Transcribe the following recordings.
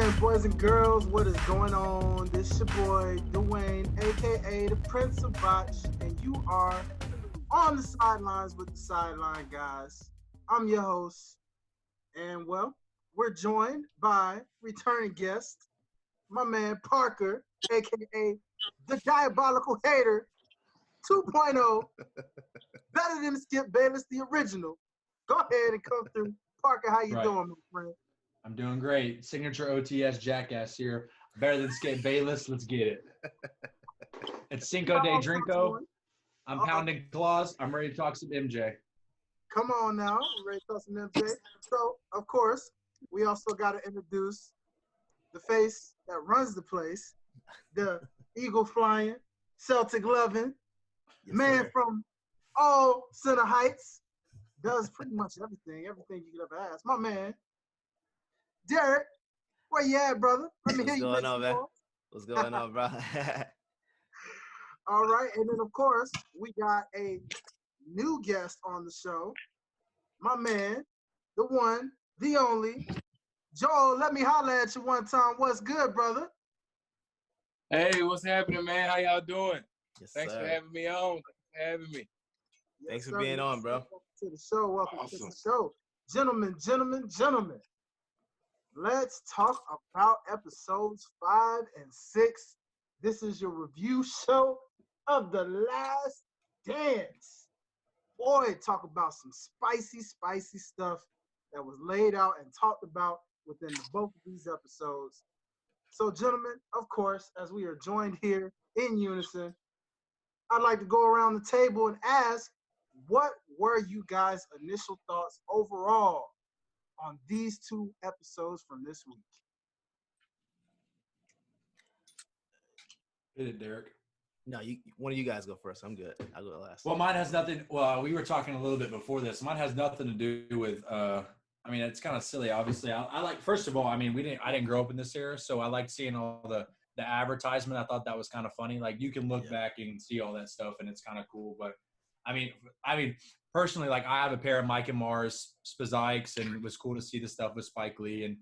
right, boys and girls, what is going on? This your boy, Dwayne, a.k.a. the Prince of Bosh, and you are on the sidelines with the Sideline Guys. I'm your host, and, well, we're joined by returning guest, my man Parker, a.k.a. the Diabolical Hater 2.0, better than Skip Bayless, the original. Go ahead and come through. Parker, how you doing, my friend? I'm doing great. Signature OTS jackass here. Better than Skip Bayless. Let's get it. It's Cinco de Drinko. I'm pounding claws. I'm ready to talk some MJ. Come on now. We're ready to talk some MJ. So, of course, we also got to introduce the face that runs the place, the Eagle flying, Celtic loving, man from all Center Heights, does pretty much everything you could ever ask. My man, Derek, where you at, brother? Let me hear you. What's going on, man? What's going on, bro? All right, and then, of course, we got a new guest on the show. My man, the one, the only, Joel. Let me holler at you one time. What's good, brother? Hey, what's happening, man? How y'all doing? Yes, Thanks sir. for having me on. Thanks for being on, bro. Welcome to the show. Welcome to Awesome. the show. Gentlemen. Let's talk about episodes 5 and 6. This is your review show of The Last Dance. Boy, talk about some spicy stuff that was laid out and talked about within both of these episodes. So, gentlemen, of course, as we are joined here in unison, I'd like to go around the table and ask, what were you guys' initial thoughts overall on these 2 episodes from this week? Hit it, Derek. No, one of you guys go first. I'm good. I'll go last. Well, mine has nothing. Well, we were talking a little bit before this. Mine has nothing to do with. I mean, it's kind of silly. Obviously, I like. First of all, I mean, I didn't grow up in this era, so I liked seeing all the advertisement. I thought that was kind of funny. Like, you can look back and see all that stuff, and it's kind of cool. But I mean, personally, like, I have a pair of Mike and Mars Spazikes, and it was cool to see the stuff with Spike Lee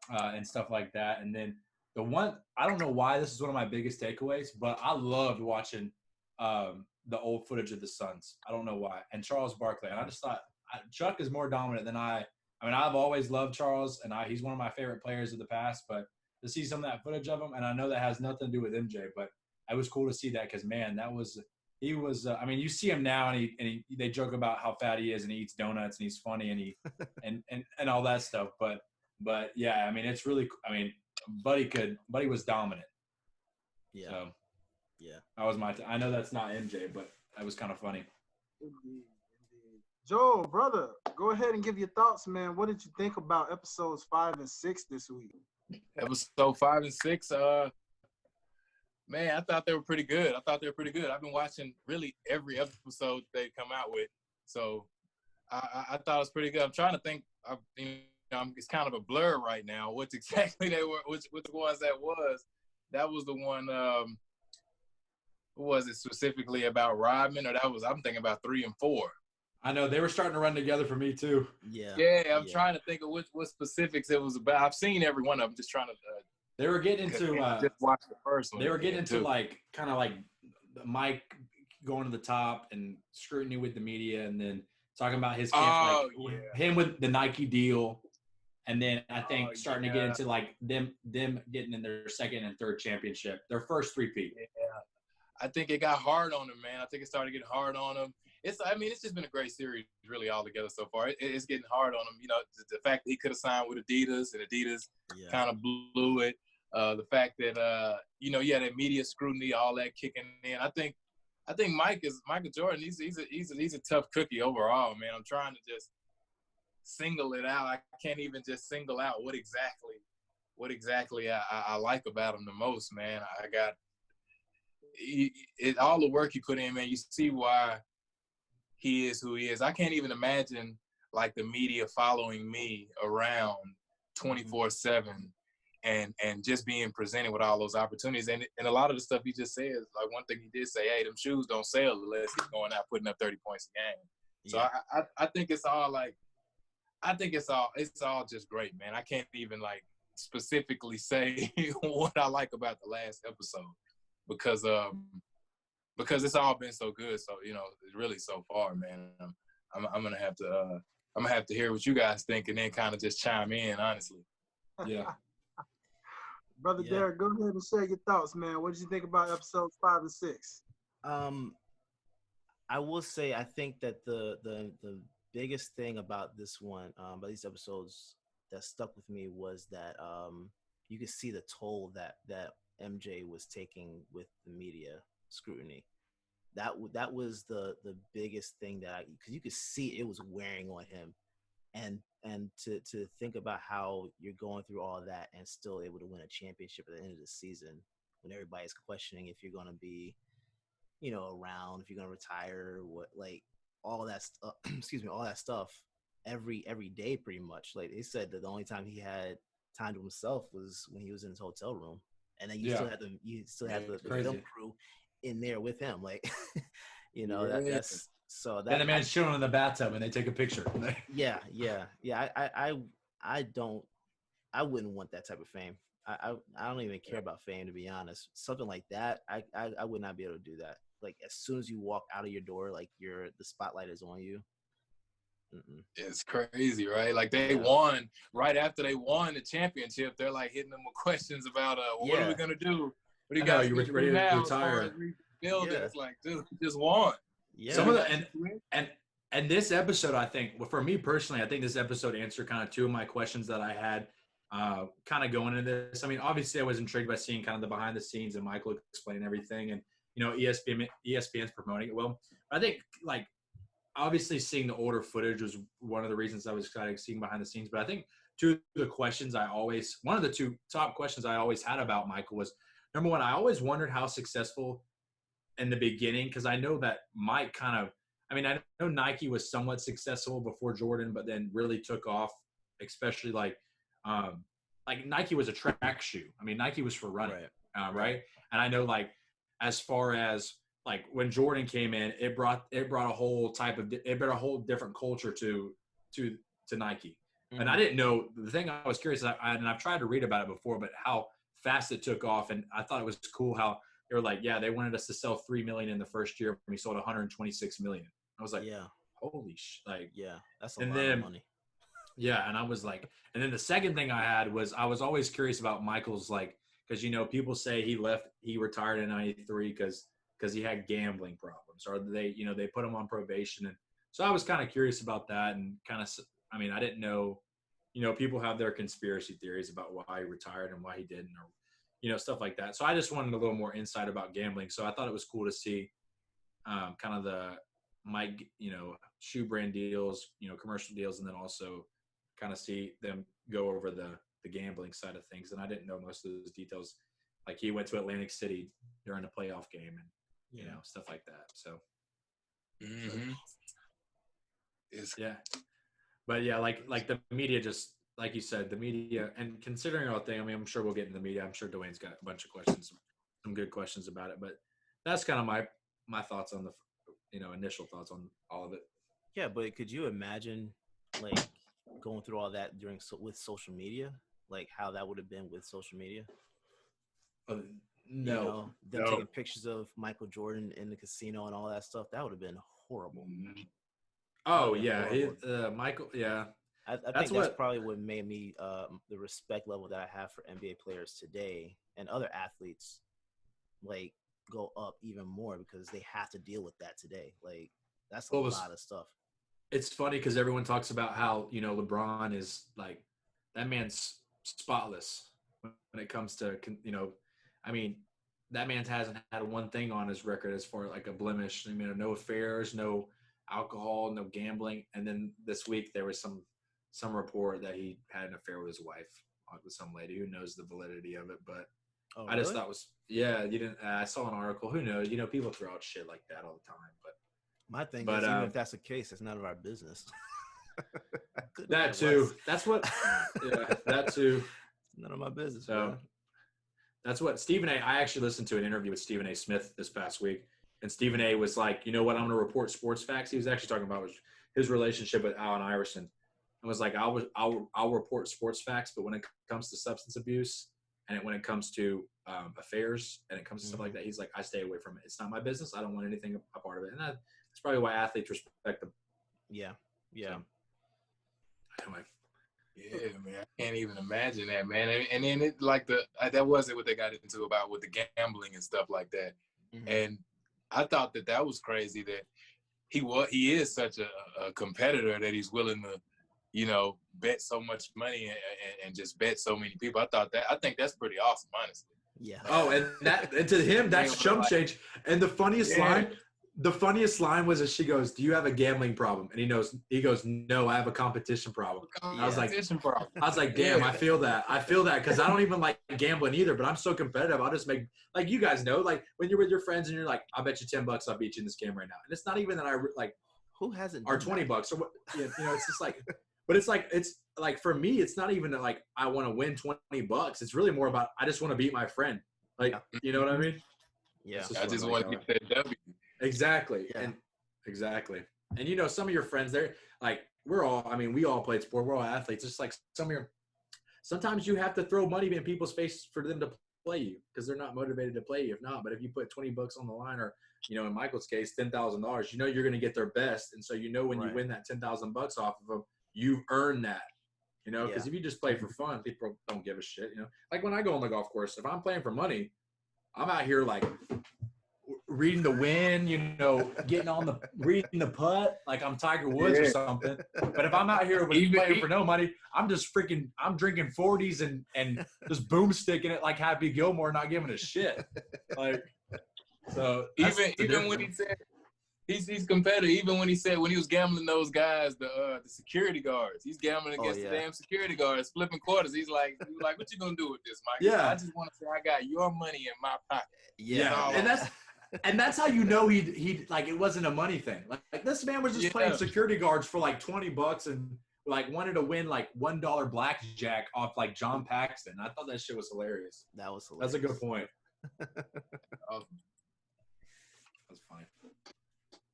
and stuff like that. And then the one, I don't know why this is one of my biggest takeaways, but I loved watching the old footage of the Suns. I don't know why. And Charles Barkley. And I just thought Chuck is more dominant than I mean, I've always loved Charles, and he's one of my favorite players of the past. But to see some of that footage of him, and I know that has nothing to do with MJ, but it was cool to see that because, man, he was. I mean, you see him now, and they joke about how fat he is, and he eats donuts, and he's funny, and he and all that stuff. But yeah, I mean, it's really. I mean, Buddy was dominant. Yeah. So, yeah. That was I know that's not MJ, but that was kind of funny. Indeed. Joel, brother, go ahead and give your thoughts, man. What did you think about episodes 5 and 6 this week? Episode 5 and 6, man, I thought they were pretty good. I've been watching really every episode they come out with, so I thought it was pretty good. I'm trying to think. It's kind of a blur right now. What exactly they were? Which the ones that was? That was the one. Was it specifically about Rodman, or I'm thinking about 3 and 4. I know they were starting to run together for me too. Yeah. Yeah, I'm trying to think of what specifics it was about. I've seen every one of them. Just trying to. They were getting into. Just watch the first one. They were getting into kind of like Mike going to the top and scrutiny with the media, and then talking about his camp, him with the Nike deal, and then I think starting to get into like them getting in their second and third championship, their first three-peat. Yeah, I think it got hard on him, man. I think it started getting hard on him. It's just been a great series, really, all together so far. It's getting hard on him. You know, the fact that he could have signed with Adidas, and Adidas kind of blew it. The fact that that media scrutiny, all that kicking in. I think Michael Jordan. He's a tough cookie overall, man. I'm trying to just single it out. I can't even just single out what exactly I like about him the most, man. I got all the work he put in, man. You see why he is who he is. I can't even imagine like the media following me around 24/7 and just being presented with all those opportunities. And a lot of the stuff he just says, like one thing he did say, hey, them shoes don't sell unless he's going out putting up 30 points a game. Yeah. So I think it's all like, it's all just great, man. I can't even like specifically say what I like about the last episode because it's all been so good. So really so far, man. I'm gonna have to hear what you guys think and then kind of just chime in, honestly. Yeah. Brother Derek, go ahead and share your thoughts, man. What did you think about episodes 5 and 6? I will say I think that the biggest thing about this one, about these episodes that stuck with me was that you could see the toll that MJ was taking with the media scrutiny. That was the biggest thing because you could see it was wearing on him, and to think about how you're going through all that and still able to win a championship at the end of the season when everybody's questioning if you're going to be around, if you're going to retire, what, like all that stuff all that stuff every day pretty much. Like they said that the only time he had time to himself was when he was in his hotel room, and then you still had the film crew in there with him, like that's so that. And the man's chilling in the bathtub, and they take a picture. Yeah. I wouldn't want that type of fame. I don't even care about fame, to be honest. Something like that, I would not be able to do that. Like as soon as you walk out of your door, like the spotlight is on you. Mm-mm. It's crazy, right? Like they won right after they won the championship. They're like hitting them with questions about what are we gonna do? What do you guys you ready to retire? Building. It's like, dude, you just won. Yeah. Some of the and this episode, I think, well, for me personally, I think this episode answered kind of two of my questions that I had kind of going into this. I mean, obviously, I was intrigued by seeing kind of the behind the scenes and Michael explain everything, and ESPN's promoting it well. I think like obviously seeing the older footage was one of the reasons I was excited seeing behind the scenes. But I think one of the two top questions I always had about Michael was, number one, I always wondered how successful in the beginning, because I know that Mike I know Nike was somewhat successful before Jordan, but then really took off, especially like Nike was a track shoe. I mean, Nike was for running, right? And I know like as far as like when Jordan came in, it brought a whole different culture to Nike. Mm-hmm. And I didn't know, the thing I was curious, and I've tried to read about it before, but how fast it took off. And I thought it was cool how they were like, they wanted us to sell 3 million in the first year, and we sold 126 million. I was like, holy that's a lot of money. Yeah, and I was like, and then the second thing I had was I was always curious about Michael's, like, because people say he retired in '93 because he had gambling problems, or they put him on probation, and so I was kind of curious about that, and I didn't know, people have their conspiracy theories about why he retired and why he didn't, or stuff like that. So I just wanted a little more insight about gambling. So I thought it was cool to see kind of the Mike, shoe brand deals, commercial deals, and then also kind of see them go over the gambling side of things. And I didn't know most of those details. Like he went to Atlantic City during a playoff game and, stuff like that. So, But like the media, just like you said, the media, and considering all thing, I'm sure we'll get into the media. I'm sure Dwayne's got a bunch of questions, some good questions about it, but that's kind of my thoughts on the, initial thoughts on all of it. Yeah. But could you imagine like going through all that with social media, like how that would have been with social media? No. Them taking pictures of Michael Jordan in the casino and all that stuff. That would have been horrible. Oh yeah. Michael. Yeah. I think that's probably what made me the respect level that I have for NBA players today and other athletes like go up even more, because they have to deal with that today. Like that's a lot of stuff. It's funny because everyone talks about how, LeBron is like, that man's spotless when it comes to, that man hasn't had one thing on his record as far like a blemish. No affairs, no alcohol, no gambling. And then this week there was some report that he had an affair with his wife, with some lady. Who knows the validity of it, but I just thought you didn't. I saw an article. Who knows? People throw out shit like that all the time. But my thing is, even if that's the case, it's none of our business. That too. That's what. That too. None of my business. So man. That's what Stephen A. I actually listened to an interview with Stephen A. Smith this past week, and Stephen A. was like, "You know what? I'm going to report sports facts." He was actually talking about his relationship with Allen Iverson. and was like, I'll report sports facts, but when it comes to substance abuse and when it comes to affairs and it comes to stuff like that, he's like, I stay away from it. It's not my business. I don't want anything a part of it. And that's probably why athletes respect them. Yeah. Yeah. So, anyway. Yeah, man, I can't even imagine that, man. And then it like that wasn't what they got into about with the gambling and stuff like that. Mm-hmm. And I thought that was crazy that he is such a competitor that he's willing to, you know, bet so much money and just bet so many people. I think that's pretty awesome, honestly. Yeah. Oh, and to him, that's chump change. And the funniest line was that she goes, "Do you have a gambling problem?" And he goes, "No, I have a competition problem." I was like, "Damn, I feel that because I don't even like gambling either, but I'm so competitive. I'll just make, like, you guys know, like when you're with your friends and you're like, I'll bet you $10 I'll beat you in this game right now. And it's not even that I like, who hasn't, or $20 or what, you know, it's just like, but it's like for me, it's not even that, like, I want to win $20. It's really more about, I just want to beat my friend. Like, you know what I mean? Yeah. I just want to get that W. Exactly. Yeah. And you know, some of your friends, they're like, we all played sport. We're all athletes. It's like sometimes you have to throw money in people's face for them to play you because they're not motivated to play you. If not, but if you put $20 on the line, or, you know, in Michael's case, $10,000, you know, you're going to get their best. And so, you know, when you win that $10,000 off of them, you've earned that, you know, because if you just play for fun, people don't give a shit. You know, like when I go on the golf course, if I'm playing for money, I'm out here like reading the wind, you know, reading the putt, like I'm Tiger Woods or something. But if I'm out here playing for no money, I'm drinking 40s and just boomsticking it like Happy Gilmore, not giving a shit. Like, so even when he said he's competitive, even when he said when he was gambling those guys, the security guards, he's gambling against the damn security guards, flipping quarters. He's like, what you gonna do with this, Mike? Yeah, I just want to say I got your money in my pocket. Yeah, and that's how you know he like it wasn't a money thing. Like this man was just playing security guards for like $20 and like wanted to win like $1 blackjack off like John Paxton. I thought that shit was hilarious. That was hilarious. That's a good point. That's funny.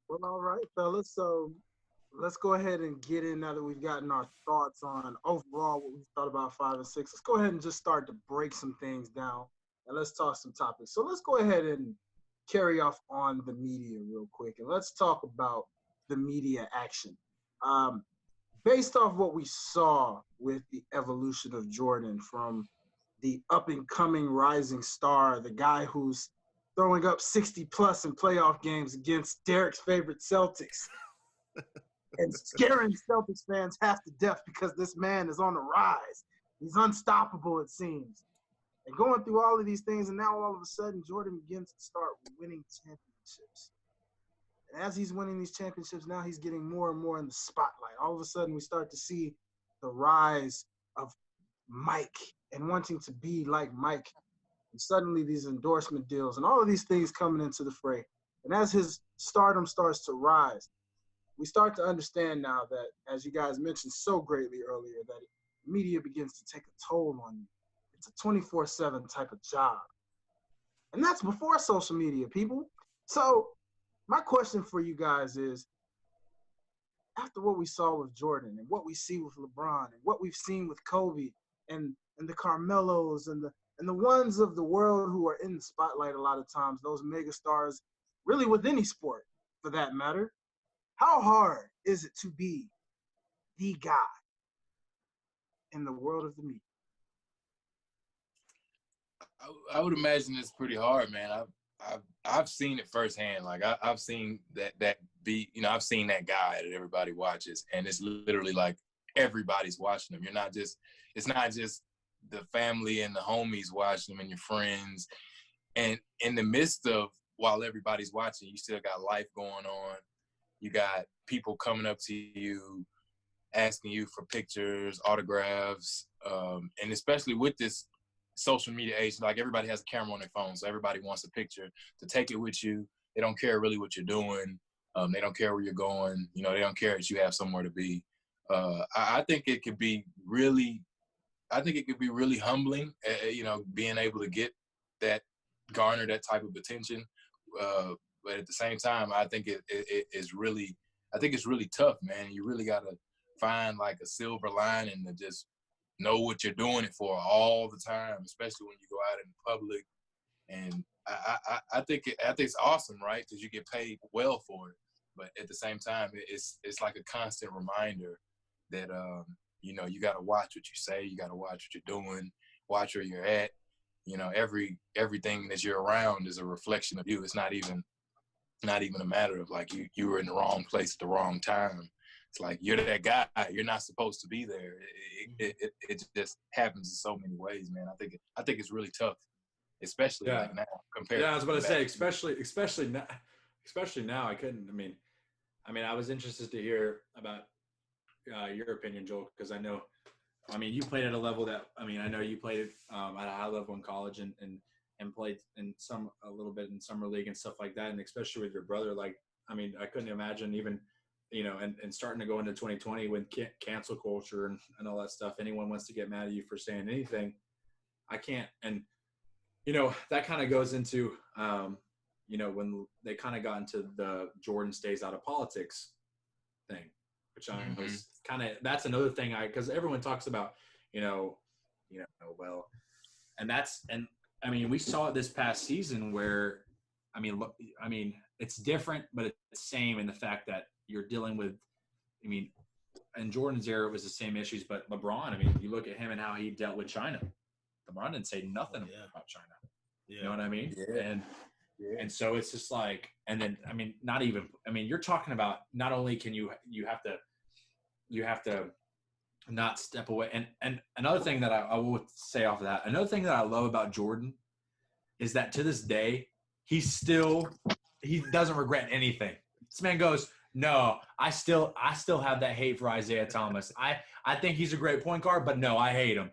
Well, all right, fellas. So let's go ahead and get in now that we've gotten our thoughts on overall what we thought about 5 and 6. Let's go ahead and just start to break some things down and let's talk some topics. So let's go ahead and carry off on the media real quick, and let's talk about the media action. Based off what we saw with the evolution of Jordan from the up-and-coming rising star, the guy who's throwing up 60-plus in playoff games against Derek's favorite Celtics and scaring Celtics fans half to death because this man is on the rise. He's unstoppable, it seems. And going through all of these things, and now all of a sudden, Jordan begins to start winning championships. And as he's winning these championships, now he's getting more and more in the spotlight. All of a sudden, we start to see the rise of Mike and wanting to be like Mike. And suddenly these endorsement deals and all of these things coming into the fray. And as his stardom starts to rise, we start to understand now that, as you guys mentioned so greatly earlier, that media begins to take a toll on you. It's a 24/7 type of job. And that's before social media, people. So my question for you guys is, after what we saw with Jordan and what we see with LeBron and what we've seen with Kobe and the Carmelos and the ones of the world who are in the spotlight a lot of times, those mega stars, really with any sport for that matter, how hard is it to be the guy in the world of the media? I would imagine it's pretty hard, man. I've seen it firsthand. Like I've seen that be, you know, I've seen that guy that everybody watches, and it's literally like everybody's watching them. It's not just the family and the homies watching them and your friends. And in the midst of, while everybody's watching, you still got life going on. You got people coming up to you, asking you for pictures, autographs, and especially with this social media age, like everybody has a camera on their phone, so everybody wants a picture to take it with you. They don't care really what you're doing. They don't care where you're going. You know, they don't care that you have somewhere to be. I think it could be really humbling, you know, being able to garner that type of attention. But at the same time, I think it's really tough, man. You really got to find like a silver lining to just know what you're doing it for all the time, especially when you go out in public. And I think it's awesome, right? Because you get paid well for it. But at the same time, it's like a constant reminder that you know, you got to watch what you say, you got to watch what you're doing, watch where you're at. You know, everything that you're around is a reflection of you. It's not even a matter of like you were in the wrong place at the wrong time. It's like you're that guy. You're not supposed to be there. It just happens in so many ways, man. I think it's really tough, especially like now compared. Yeah, I was about to say, especially now. I couldn't. I mean, I was interested to hear about your opinion, Joel, because I know. I mean, you played at a level that. I mean, I know you played at a high level in college and played in a little bit in summer league and stuff like that, and especially with your brother. Like, I mean, I couldn't imagine even, you know, and starting to go into 2020 with cancel culture and all that stuff. Anyone wants to get mad at you for saying anything, I can't. And you know, that kind of goes into, you know, when they kind of got into the Jordan stays out of politics thing, which I was kind of, that's another thing because everyone talks about, well, and I mean, we saw it this past season where, I mean, it's different, but it's the same in the fact that you're dealing with, I mean, in Jordan's era, it was the same issues, but LeBron, I mean, you look at him and how he dealt with China. LeBron didn't say nothing about China. Yeah. You know what I mean? Yeah. And so it's just like, and then, I mean, you're talking about not only can you have to not step away. And another thing that I will say off of that, another thing that I love about Jordan is that to this day, he doesn't regret anything. This man goes, no, I still have that hate for Isaiah Thomas. I think he's a great point guard, but no, I hate him.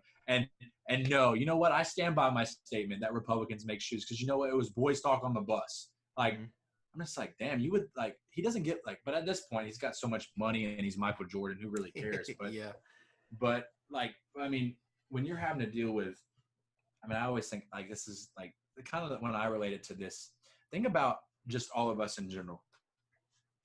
And no, you know what? I stand by my statement that Republicans make shoes because you know what? It was boys talk on the bus. Like, I'm just like, damn, you would like, he doesn't get like, but at this point, he's got so much money and he's Michael Jordan. Who really cares? But yeah. But like, I mean, when you're having to deal with, I mean, I always think like this is like kind of when I relate it to this. Think about just all of us in general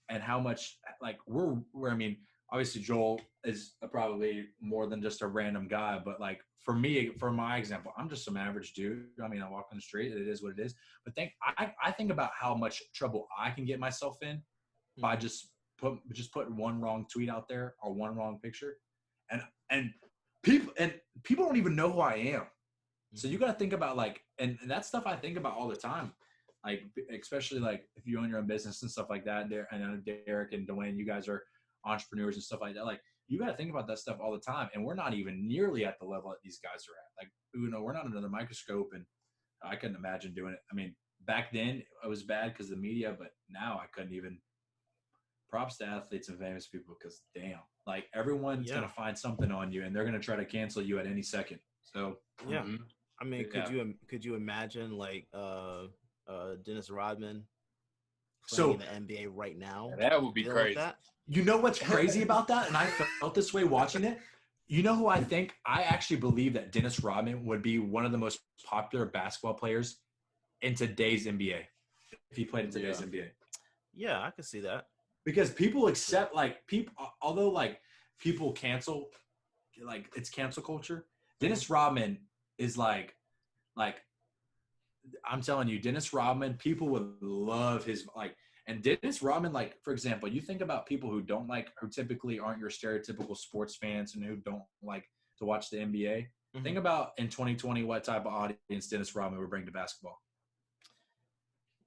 and how much like we're I mean, obviously Joel is probably more than just a random guy, but like for me, for my example, I'm just some average dude. I mean, I walk on the street, it is what it is. But I think about how much trouble I can get myself in by just putting one wrong tweet out there or one wrong picture. And people don't even know who I am. So you got to think about like, and that stuff I think about all the time. Like, especially like if you own your own business and stuff like that. I know Derek and Dwayne, you guys are entrepreneurs and stuff like that. Like, you got to think about that stuff all the time. And we're not even nearly at the level that these guys are at. Like, you know, we're not under the microscope, and I couldn't imagine doing it. I mean, back then it was bad because of the media, but now I couldn't even. Props to athletes and famous people because damn, like everyone's gonna find something on you and they're gonna try to cancel you at any second. So yeah, I mean, could you imagine like Dennis Rodman playing in the NBA right now? That would be crazy. You know what's crazy about that? And I felt this way watching it. You know who I think? I actually believe that Dennis Rodman would be one of the most popular basketball players in today's NBA if he played in today's NBA. Yeah, I could see that. Because people accept although like people cancel, like it's cancel culture. Dennis Rodman is like I'm telling you, Dennis Rodman, people would love his like. And Dennis Rodman, like for example, you think about people who typically aren't your stereotypical sports fans and who don't like to watch the NBA. Think about in 2020 what type of audience Dennis Rodman would bring to basketball.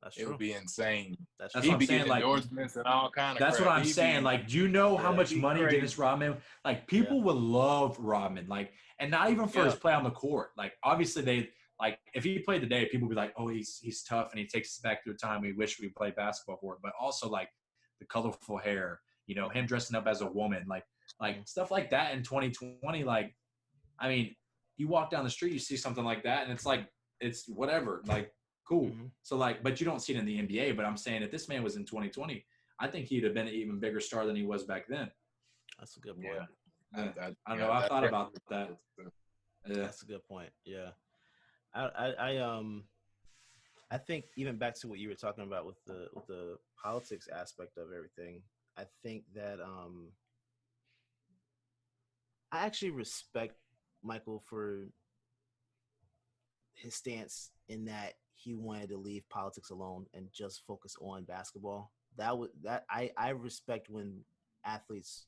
That's true. It would be insane. That's what I'm saying. Like, endorsements and all kind of. That's crap. what I'm saying. Like, do you know how much money crazy. Dennis Rodman? Like, people would love Rodman. Like, and not even for his play on the court. Like, obviously they like if he played today, people would be like, oh, he's tough and he takes us back to a time we wish we played basketball for. But also like the colorful hair, you know, him dressing up as a woman, like stuff like that in 2020. Like, I mean, you walk down the street, you see something like that, and it's like it's whatever. Like. Cool. So like, but you don't see it in the NBA. But I'm saying if this man was in 2020, I think he'd have been an even bigger star than he was back then. That's a good point. Yeah. I don't know. I thought about that. Yeah. That's a good point. Yeah. I think even back to what you were talking about with the politics aspect of everything. I think that actually respect Michael for his stance in that he wanted to leave politics alone and just focus on basketball. I respect when athletes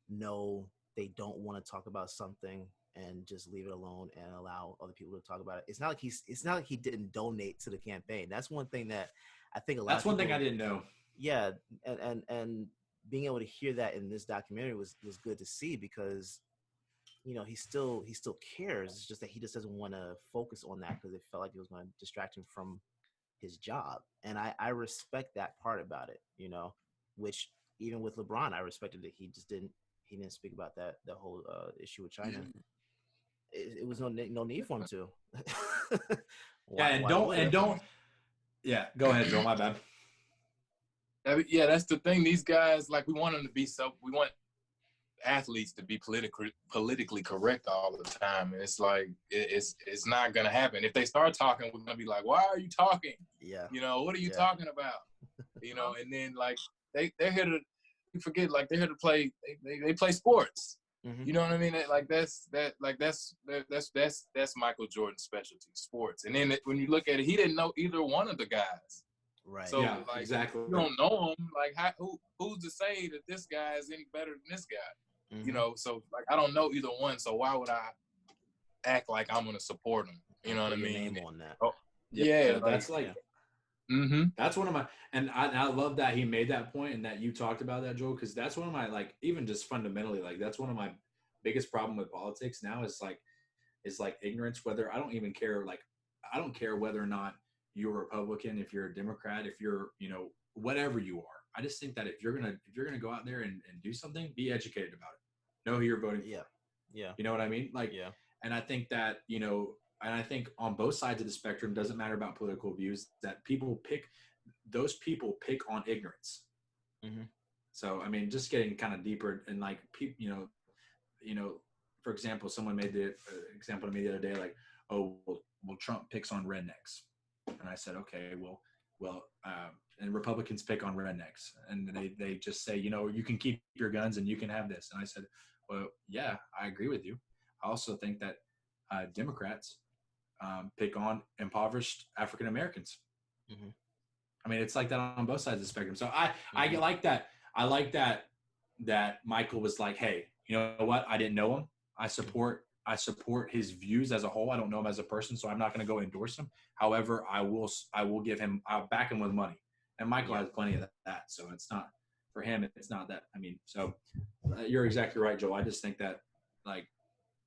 know they don't want to talk about something and just leave it alone and allow other people to talk about it. It's not like he didn't donate to the campaign. That's one thing that I think a lot. That's one thing I didn't know. Yeah, and being able to hear that in this documentary was good to see, because he still cares. It's just that he just doesn't want to focus on that because it felt like it was going to distract him from his job. And I respect that part about it, which even with LeBron, I respected that he didn't speak about that whole issue with China. It was no need for him to. Don't. Yeah, go ahead, Joe. My bad. Yeah, that's the thing. These guys, like, we want them to be we want athletes to be politically correct all the time. And it's like, it's not going to happen. If they start talking, we're going to be like, why are you talking? Yeah. What are you talking about? And then, like, they're here to, you forget, like, they're here to play, they play sports. Mm-hmm. You know what I mean? That's Michael Jordan's specialty, sports. And then when you look at it, he didn't know either one of the guys. Right. So, yeah, like, exactly. you don't know him. Like, who's to say that this guy is any better than this guy? Mm-hmm. So, like, I don't know either one. So why would I act like I'm going to support him? You know what I mean? Name on that. Oh, yeah, that's like. Mm-hmm. That's one of my, and I love that he made that point and that you talked about that, Joe, because that's one of my, like, even just fundamentally, like, that's one of my biggest problem with politics now is like ignorance. Whether I don't even care, like, I don't care whether or not you're a Republican, if you're a Democrat, if you're, whatever you are. I just think that if you're gonna go out there and do something, be educated about it. Know who you're voting for. Yeah. You know what I mean? Like, yeah. And I think that, and I think on both sides of the spectrum, doesn't matter about political views, that those people pick on ignorance. Mm-hmm. So, I mean, just getting kind of deeper and, like, people, for example, someone made the example to me the other day, like, oh, well, Trump picks on rednecks. And I said, okay, well, and Republicans pick on rednecks. And they just say, you can keep your guns and you can have this. And I said, well, yeah, I agree with you. I also think that Democrats pick on impoverished African Americans. Mm-hmm. I mean, it's like that on both sides of the spectrum. So I like that. I like that Michael was like, hey, you know what? I didn't know him. I support his views as a whole. I don't know him as a person, so I'm not going to go endorse him. However, I'll back him with money. And Michael has plenty of that. So it's not, for him, it's not that. I mean, so you're exactly right, Joel. I just think that, like,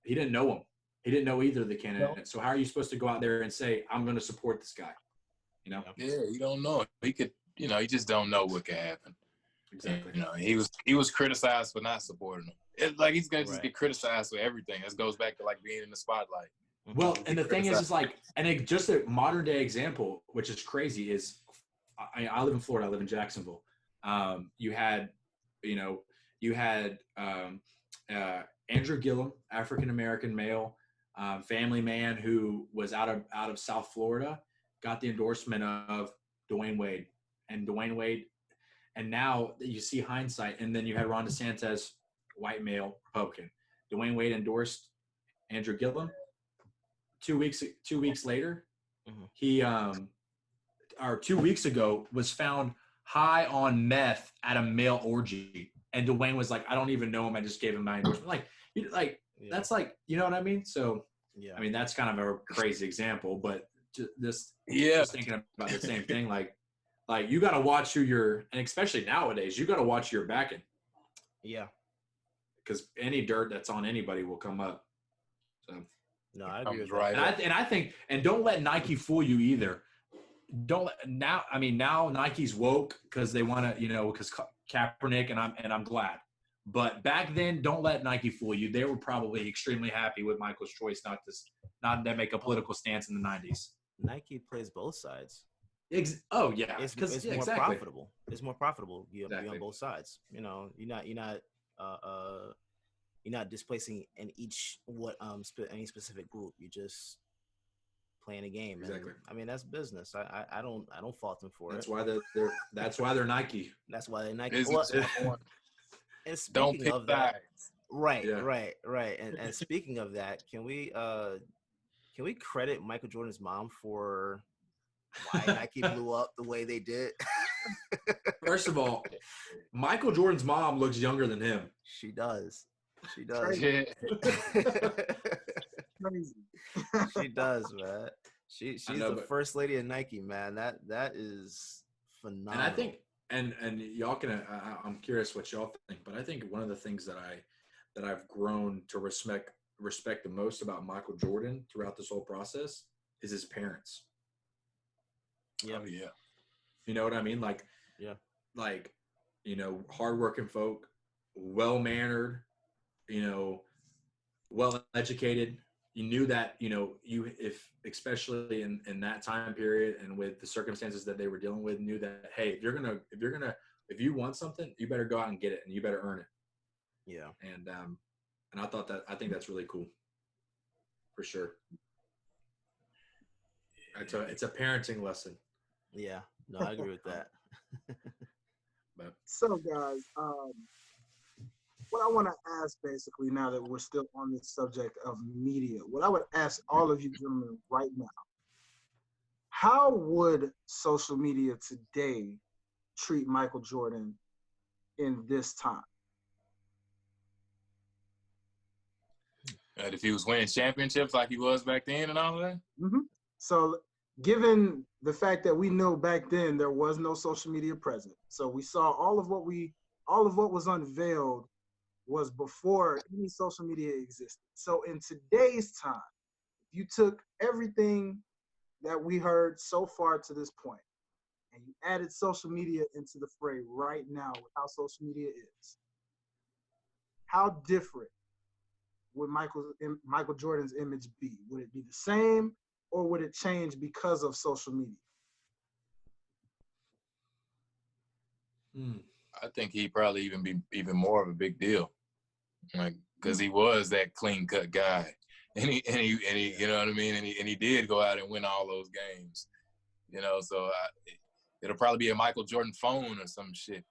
he didn't know him. He didn't know either of the candidates. No. So how are you supposed to go out there and say, I'm going to support this guy? Yeah, you don't know. He could, you just don't know what could happen. Exactly. He was criticized for not supporting him. It's like he's going to just get criticized for everything. This goes back to, like, being in the spotlight. Well, and the thing is like, and just a modern day example, which is crazy, is I live in Florida. I live in Jacksonville. You had Andrew Gillum, African-American male, family man who was out of South Florida, got the endorsement of Dwayne Wade. And now you see hindsight, and then you had Ron DeSantis, white male, Republican. Dwayne Wade endorsed Andrew Gillum. 2 weeks later, he or 2 weeks ago was found high on meth at a male orgy, and Dwayne was like, I don't even know him. I just gave him my endorsement. That's like, you know what I mean? So, I mean, that's kind of a crazy example, but just thinking about the same thing, like you got to watch who you're, and especially nowadays, you got to watch your backing. Yeah. Because any dirt that's on anybody will come up. So. No, I agree with right. that. And I think, and don't let Nike fool you either. Now Nike's woke because they want to, because Kaepernick, and I'm glad. But back then, don't let Nike fool you. They were probably extremely happy with Michael's choice not to make a political stance in the 90s. Nike plays both sides. It's more profitable. It's more profitable. You're on both sides. You're not displacing any specific group. You're just playing a game. Exactly. And, I mean, that's business. I don't fault them for it. That's why they're Nike. That's why they're Nike. And speaking of that, Right, Yeah. right. And speaking of that, can we credit Michael Jordan's mom for why Nike blew up the way they did? First of all, Michael Jordan's mom looks younger than him. She does. She does. Yeah. Crazy. She does, man. She's know, the but- first lady of Nike, man. That is phenomenal. And I think, and y'all can, I'm curious what y'all think, but I think one of the things that I've grown to respect the most about Michael Jordan throughout this whole process is his parents. Yeah. Oh, yeah. You know what I mean? Like, Yeah. Like, hardworking folk, well-mannered, well-educated. You knew that, if especially in that time period and with the circumstances that they were dealing with, knew that, hey, if you want something, you better go out and get it and you better earn it. Yeah. And I think that's really cool, for sure. It's a parenting lesson. Yeah. No, I agree with that. But So, guys, what I want to ask, basically, now that we're still on this subject of media, what I would ask all of you gentlemen right now, how would social media today treat Michael Jordan in this time? And if he was winning championships like he was back then and all of that? Mm-hmm. So, given the fact that we know back then there was no social media present, so we saw all of what was unveiled was before any social media existed. So in today's time, if you took everything that we heard so far to this point and you added social media into the fray right now with how social media is, how different would Michael Jordan's image be? Would it be the same, or would it change because of social media? I think he'd probably even be even more of a big deal, like, because he was that clean cut guy, and he you know what I mean, and he did go out and win all those games, So it'll probably be a Michael Jordan phone or some shit.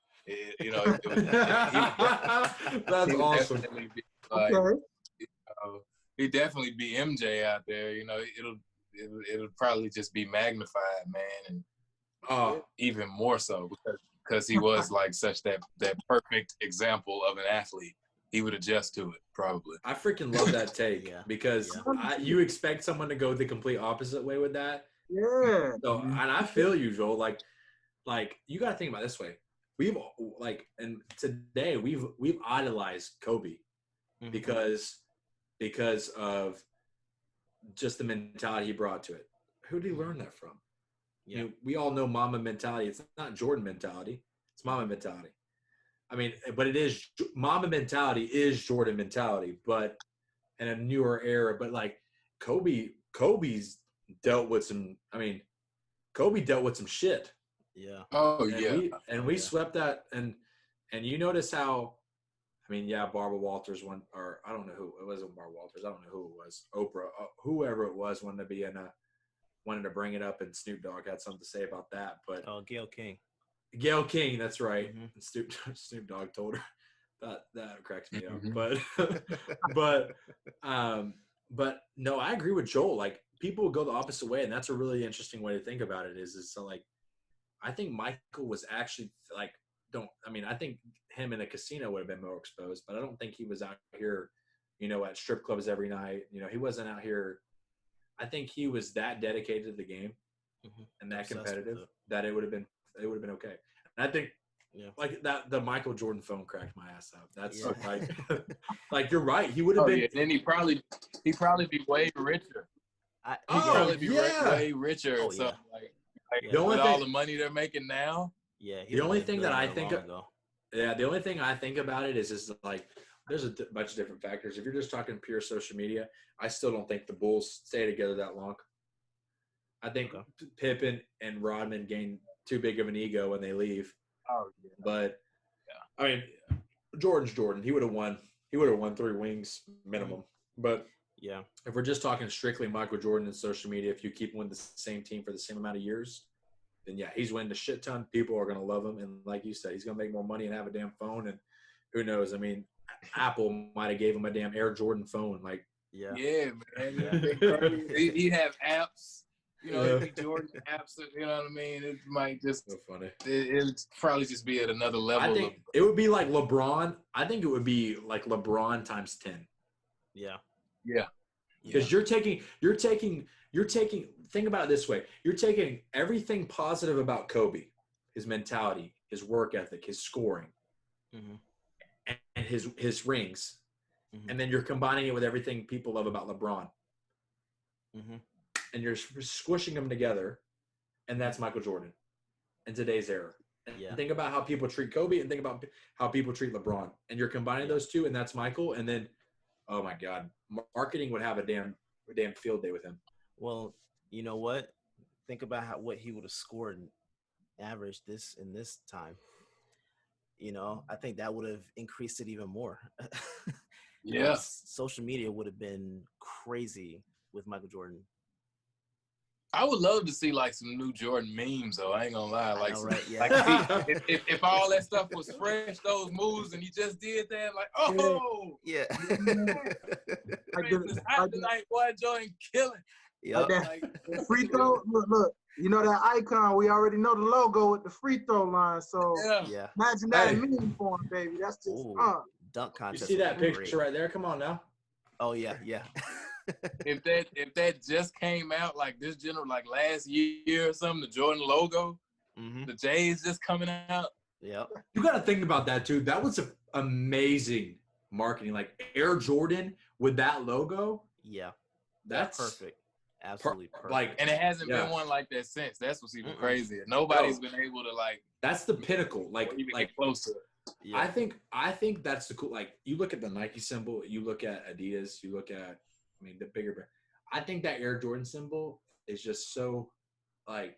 That's awesome. Okay. He'd definitely be MJ out there. It'll probably just be magnified, man, and even more so because he was like such that perfect example of an athlete. He would adjust to it probably. I freaking love that take because you expect someone to go the complete opposite way with that. Yeah. So, and I feel you, Joel. Like you got to think about it this way. And today we've idolized Kobe because of just the mentality he brought to it. Who did he learn that from? Yeah. We all know Mamba mentality. It's not Jordan mentality. It's Mamba mentality. I mean, but it is Mamba mentality is Jordan mentality, but in a newer era. But like Kobe's dealt with some. I mean, Kobe dealt with some shit. Yeah. Oh, We swept that, and you notice how. I mean, yeah, Barbara Walters won, or I don't know who it wasn't. Barbara Walters. I don't know who it was. Oprah, whoever it was, wanted to bring it up, and Snoop Dogg had something to say about that. But Gail King. Gail King, that's right. And Snoop Dogg told her that cracks me up. But no, I agree with Joel. Like people go the opposite way, and that's a really interesting way to think about it. Is so like I think Michael was actually like I think him in a casino would have been more exposed, but I don't think he was out here, at strip clubs every night. He wasn't out here. I think he was that dedicated to the game and that competitive that it would have been okay. And I think like that the Michael Jordan phone cracked my ass out. That's like you're right. He would have been. Yeah. And he'd probably be way richer. Way richer. Oh, so yeah. with all the money they're making now. Yeah. The only thing that I think the only thing I think about it is just like there's a bunch of different factors. If you're just talking pure social media, I still don't think the Bulls stay together that long. I think Pippen and Rodman gain too big of an ego when they leave. Oh yeah. But I mean, Jordan's Jordan. He would have won. He would have won 3 rings minimum. But yeah, if we're just talking strictly Michael Jordan and social media, if you keep winning the same team for the same amount of years, then yeah, he's winning a shit ton. People are going to love him, and like you said, he's going to make more money and have a damn phone. And who knows? I mean, Apple might have gave him a damn Air Jordan phone. Like, Yeah. Yeah, man. He'd have apps. You know, it'd be Jordan apps. You know what I mean? It might just so funny. It'd probably just be at another level. I think it would be like LeBron. I think it would be like LeBron times 10. Yeah. Yeah. Because you're taking. Think about it this way: you're taking everything positive about Kobe, his mentality, his work ethic, his scoring, and his rings, and then you're combining it with everything people love about LeBron, and you're squishing them together, and that's Michael Jordan in today's era. And think about how people treat Kobe, and think about how people treat LeBron, and you're combining those two, and that's Michael, and then, oh my God, marketing would have a damn field day with him. Well, you know what? Think about what he would have scored and averaged in this time. You know, I think that would have increased it even more. Yeah. Social media would have been crazy with Michael Jordan. I would love to see like some new Jordan memes, though. I ain't gonna lie. Like, if all that stuff was fresh, those moves, and he just did that, like, oh, yeah. It's hot tonight, boy. Jordan killing. Yeah. Like free throw. Look. You know that icon? We already know the logo with the free throw line. So imagine that meme form, baby. That's just dunk contest. You see that picture right there? Come on now. Oh yeah. If that just came out like this like last year or something, the Jordan logo, the J's just coming out. Yeah. You got to think about that too. That was amazing marketing. Like Air Jordan with that logo. Yeah. That's perfect. Absolutely perfect. Like, and it hasn't been one like that since. That's what's even crazier. Nobody's been able to like. That's the pinnacle. Like close to it. Yeah. I think that's the cool. Like you look at the Nike symbol, you look at Adidas, you look at, I mean, the bigger brand. I think that Air Jordan symbol is just so like,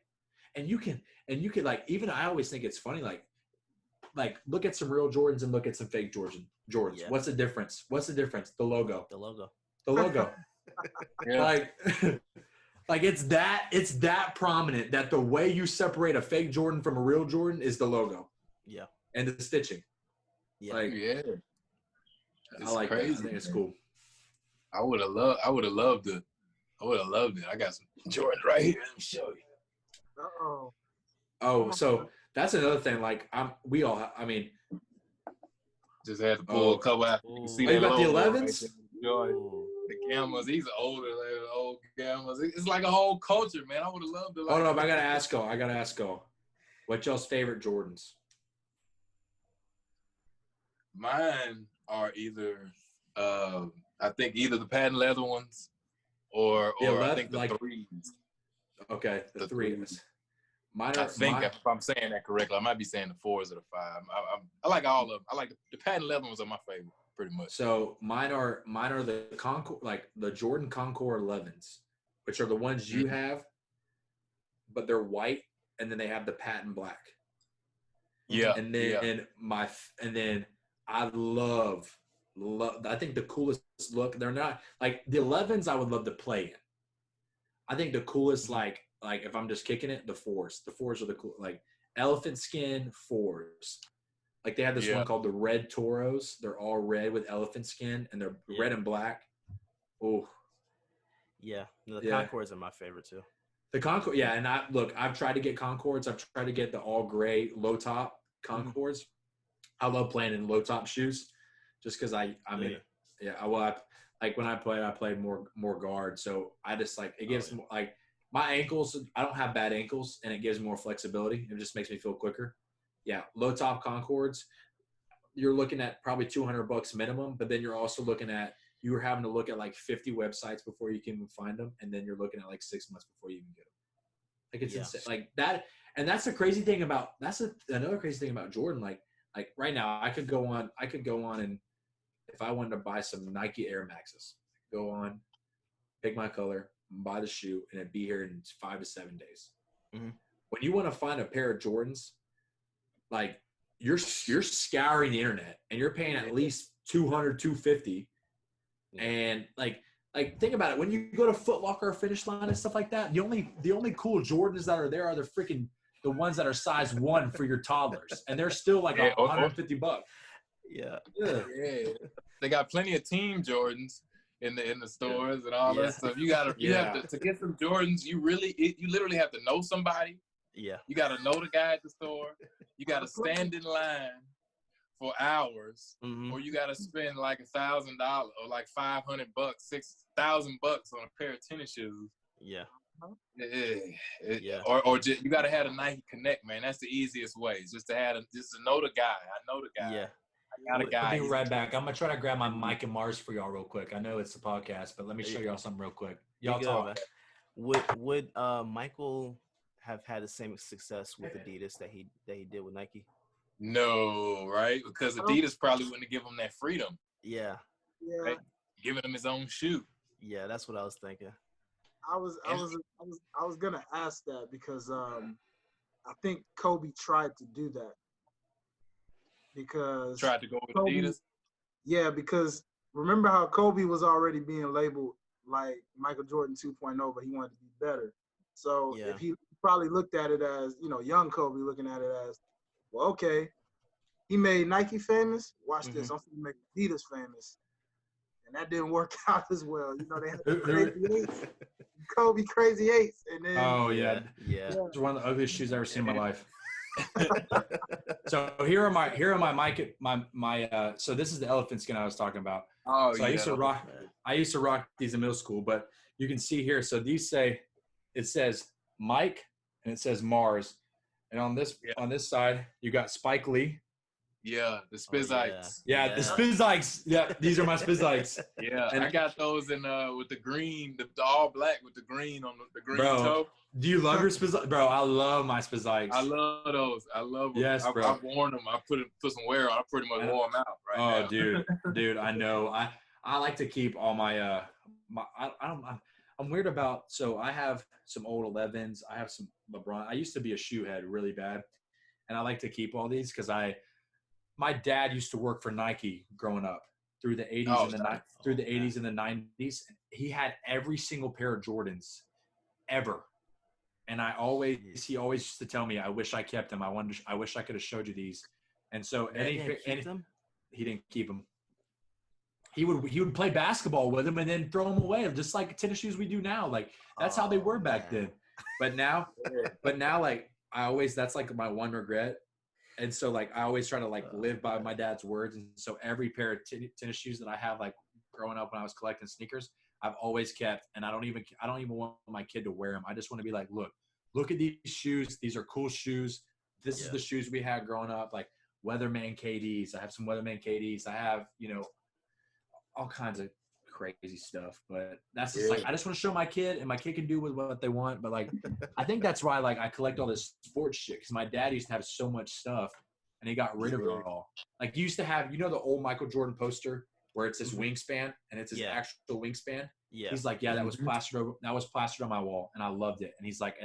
and you can like, even I always think it's funny, like look at some real Jordans and look at some fake Jordans. Yeah. What's the difference? The logo. Like it's that prominent that the way you separate a fake Jordan from a real Jordan is the logo. Yeah. And the stitching. Yeah. Like, I like crazy. That. I think it's cool. I would have loved it. I got some Jordans right here. Let me show you. Oh, so that's another thing. Like just had to pull a couple out. You can see that. You got the 11s? Right, the Gammas. These are older, like old Gammas. It's like a whole culture, man. I would have loved to. Hold up, I gotta ask y'all. What's y'all's favorite Jordans? Mine are either, I think either the patent leather ones, or I think the threes. Okay, the threes. If I'm saying that correctly, I might be saying the fours or the five. I like all of them. I like the patent leather ones are my favorite, pretty much. So mine are the Concord, like the Jordan Concord 11s, which are the ones you have, but they're white, and then they have the patent black. Yeah. And then I love. I think the coolest look. They're not like the 11s. I would love to play in. I think the coolest, like if I'm just kicking it, the fours. The fours are the cool, like elephant skin fours. Like they have this one called the Red Toros. They're all red with elephant skin, and they're red and black. Oh. Yeah, the Concords are my favorite too. The Concord, and I've tried to get Concords. I've tried to get the all gray low top Concords. I love playing in low top shoes, just because when I played more guard, so I just like it gives like my ankles. I don't have bad ankles, and it gives more flexibility. It just makes me feel quicker. Yeah, low top Concords. You're looking at probably $200 minimum, but then you're also looking at you're having to look at like 50 websites before you can even find them, and then you're looking at like 6 months before you even get them. Like it's insane. Like that, and that's the crazy thing about another crazy thing about Jordan. Like right now, I could go on and if I wanted to buy some Nike Air Maxes, go on, pick my color, buy the shoe, and it'd be here in 5 to 7 days. Mm-hmm. When you want to find a pair of Jordans, like you're scouring the internet and you're paying at least $200, $250, and like think about it. When you go to Foot Locker or Finish Line and stuff like that, the only cool Jordans that are there are the ones that are size 1 for your toddlers, and they're still like $150. Yeah. Yeah. They got plenty of team Jordans in the stores and all that stuff. You have to get some Jordans. You literally have to know somebody. Yeah. You got to know the guy at the store. You got to stand in line for hours, or you got to spend like $1,000 or like $500, $6,000 on a pair of tennis shoes. Yeah. Or just, you got to have a Nike Connect, man. That's the easiest way. Just to know the guy. I know the guy. Yeah. I got a guy. I'll be right back. I'm gonna try to grab my Mike and Mars for y'all real quick. I know it's the podcast, but let me show y'all something real quick. Y'all talk. Would Michael have had the same success with Adidas that he did with Nike? No, right? Because Adidas probably wouldn't give him that freedom. Yeah. Right? Giving him his own shoe. Yeah, that's what I was thinking. I was gonna ask that because I think Kobe tried to do that because tried to go with Kobe, Adidas. Yeah, because remember how Kobe was already being labeled like Michael Jordan 2.0, but he wanted to be better. So if he probably looked at it as, young Kobe looking at it as, well, okay, he made Nike famous. Watch this, I'm going to make Adidas famous. And that didn't work out as well. They had the Crazy Eights, Kobe Crazy Eights. And then, yeah. It's one of the ugliest shoes I've ever seen in my life. So here are my Mike, my so this is the elephant skin I was talking about. Oh, so I used to rock these in middle school, but you can see here. So these it says Mike and it says Mars, and on this side you got Spike Lee. Yeah, the Spizites. The Spizites. Yeah, these are my Spizites. Yeah, and I got those in with the green, the all black with the green on the green toe. Do you love your Spizites? Bro, I love my Spizites. I love those. I love them. Yes, bro. I've worn them. I put some wear on. I pretty much wore them out now. Dude, I know. I like to keep all my I'm weird about, so I have some old 11s. I have some LeBron. I used to be a shoe head really bad, and I like to keep all these because my dad used to work for Nike growing up through the 80s through the 80s and the 90s. He had every single pair of Jordans ever. And he always used to tell me, I wish I kept them. I wish I could have showed you these. And so he didn't keep them. He would play basketball with them and then throw them away, just like tennis shoes we do now. Like that's how they were back then. But now like that's like my one regret. And so, like, I always try to, like, live by my dad's words. And so every pair of tennis shoes that I have, like, growing up when I was collecting sneakers, I've always kept. And I don't even want my kid to wear them. I just want to be like, look at these shoes. These are cool shoes. This is the shoes we had growing up, like Weatherman KDs. I have some Weatherman KDs. I have, all kinds of crazy stuff. But that's just like, I just want to show my kid, and my kid can do with what they want. But like, I think that's why like I collect all this sports shit, because my dad used to have so much stuff and he got rid of it all. Like you used to have, the old Michael Jordan poster where it's his wingspan and it's his actual wingspan. Yeah. He's like, that was plastered on my wall and I loved it. And he's like,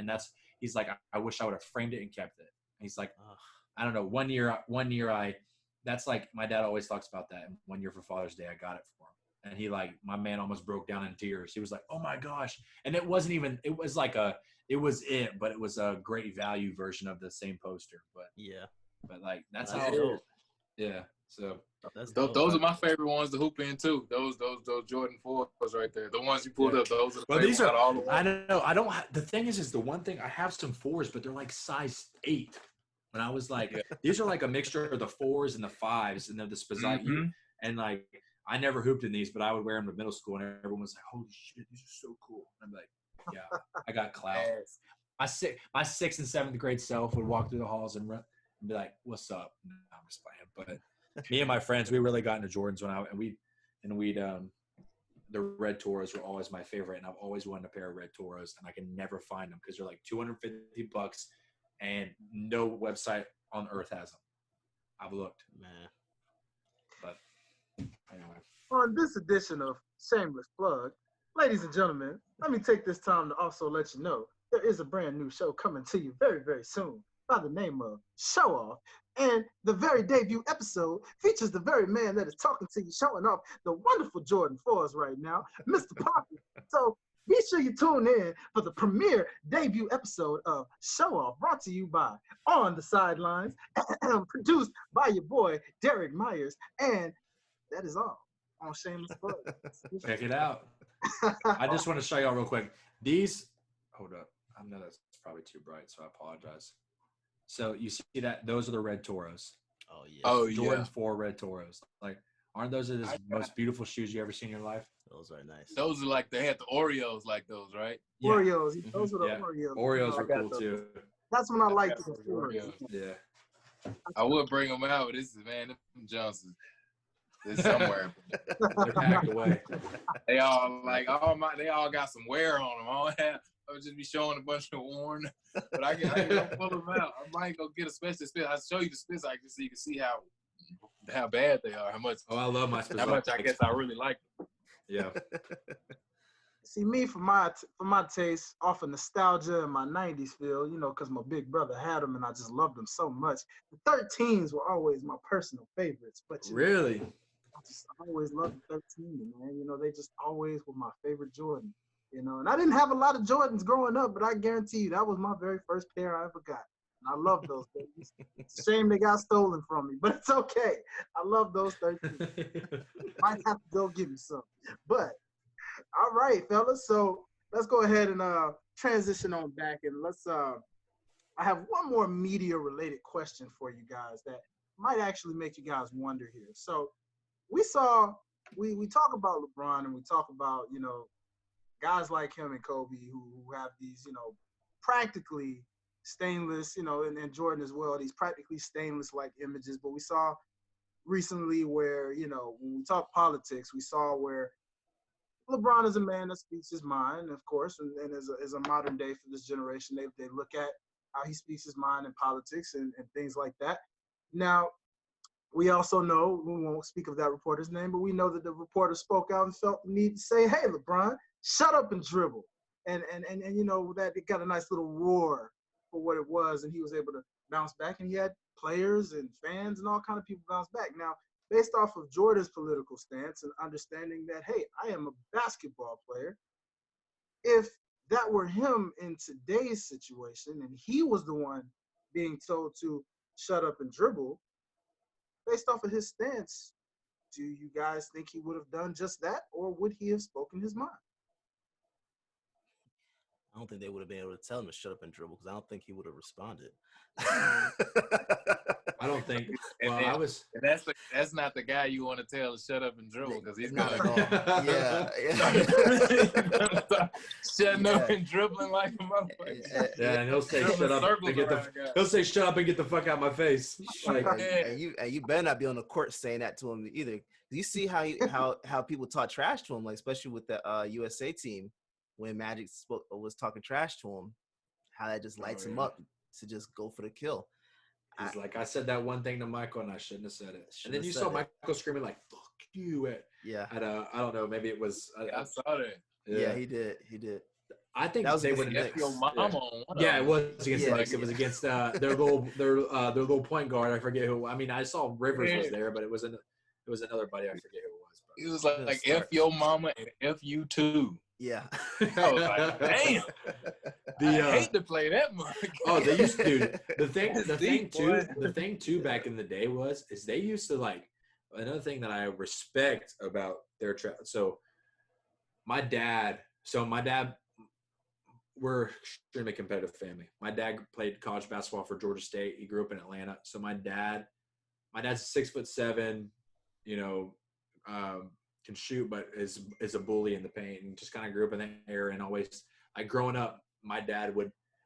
I wish I would have framed it and kept it. And he's like, I don't know. One year that's like, my dad always talks about that. And 1 year for Father's Day, I got it for him. And he my man almost broke down in tears. He was like, oh my gosh. And it was a great value version of the same poster. But like, that's how, so. Those are my favorite ones to hoop in too. Those Jordan 4s right there. The ones you pulled up, those are the these are all the ones. I don't know. The thing is the one thing, I have some 4s, but they're like size 8. When I was like, these are like a mixture of the 4s and the 5s and then the Spazite. And like, I never hooped in these, but I would wear them to middle school, and everyone was like, "Holy shit, these are so cool!" And I'm like, "Yeah, I got clout." My 6th and 7th grade self would walk through the halls and be like, "What's up?" No, I'm just playing. But me and my friends, we really got into Jordans the red Toros were always my favorite, and I've always wanted a pair of red Toros, and I can never find them because they're like $250, and no website on earth has them. I've looked, man. But anyway. On this edition of Shameless Plug, ladies and gentlemen, let me take this time to also let you know there is a brand new show coming to you very, very soon by the name of Show Off. And the very debut episode features the very man that is talking to you, showing off the wonderful Jordan 4s right now, Mr. Poppy. So be be sure you tune in for the premiere debut episode of Show Off, brought to you by On the Sidelines, produced by your boy, Derek Myers. And that is all on Shameless Plug. Check it out. I just want to show y'all real quick. These, hold up. I know that's probably too bright, so I apologize. So you see that? Those are the red Toros. Oh yeah. Oh Jordan yeah. 4 red Toros. Like, aren't those the most beautiful shoes you ever seen in your life? Those are nice. Those are like, they had the Oreos like those, right? Yeah. Oreos. Those are the Yeah. Oreos. Oreos I are got cool those. too. That's when I liked got the those Oreos. Yeah. I would bring them out, but this is, man, them Johnsons. They're somewhere. They're packed away. They all they all got some wear on them. I would just be showing a bunch of worn, but I can pull them out. I might go get a special spit. I'll show you the spits like so you can see how bad they are. How much? Oh, I love my spits. How much I guess I really like them. Yeah. See, me for my taste, off of nostalgia and my '90s feel, because my big brother had them and I just loved them so much. The 13s were always my personal favorites, but Really? I always loved the 13, man. They just always were my favorite Jordan. And I didn't have a lot of Jordans growing up, but I guarantee you that was my very first pair I ever got. And I love those things. It's a shame they got stolen from me, but it's okay. I love those 13. Might have to go give me some. But all right, fellas. So let's go ahead and transition on back, and let's. I have one more media-related question for you guys that might actually make you guys wonder here. So we talk about LeBron and we talk about guys like him and Kobe who have these practically stainless, and Jordan as well, these practically stainless-like images. But we saw recently where when we talk politics, we saw where LeBron is a man that speaks his mind, of course, and as a modern day for this generation, they look at how he speaks his mind in politics and things like that. Now, we also know, we won't speak of that reporter's name, but we know that the reporter spoke out and felt the need to say, hey, LeBron, shut up and dribble. And that it got a nice little roar for what it was, and he was able to bounce back, and he had players and fans and all kind of people bounce back. Now, based off of Jordan's political stance and understanding that, hey, I am a basketball player, if that were him in today's situation and he was the one being told to shut up and dribble, based off of his stance, do you guys think he would have done just that, or would he have spoken his mind? I don't think they would have been able to tell him to shut up and dribble because I don't think he would have responded. I don't think. And Well, then, that's not the guy you want to tell to shut up and dribble because he's Not gonna at all. Yeah. shutting up and dribbling like a motherfucker. Yeah, and he'll say shut up and he'll say shut up and get the fuck out of my face. Like, and you better not be on the court saying that to him either. You see how people talk trash to him, like especially with the USA team when Magic was talking trash to him, how that just lights him up to just go for the kill. he's like, I said that one thing to Michael and I shouldn't have said it. And then you saw Michael screaming like, fuck you at I don't know, maybe it was I saw that. Yeah, he did. I think that was they against would the Knicks. Your mama on one Yeah, of it was against Yeah. the Knicks. It was against their little point guard. I forget who. I mean, I saw Rivers was there, but it was another buddy. I forget who it was. But. He was like F your mama and F you too. Yeah. I was like, damn. I hate to play that much. Oh, they used to. Dude, the thing too back in the day is they used to like another thing that I respect about their so my dad. We're extremely competitive family. My dad played college basketball for Georgia State. He grew up in Atlanta. So my dad's 6'7", can shoot, but is a bully in the paint and just kind of grew up in that era. And always, like growing up, my dad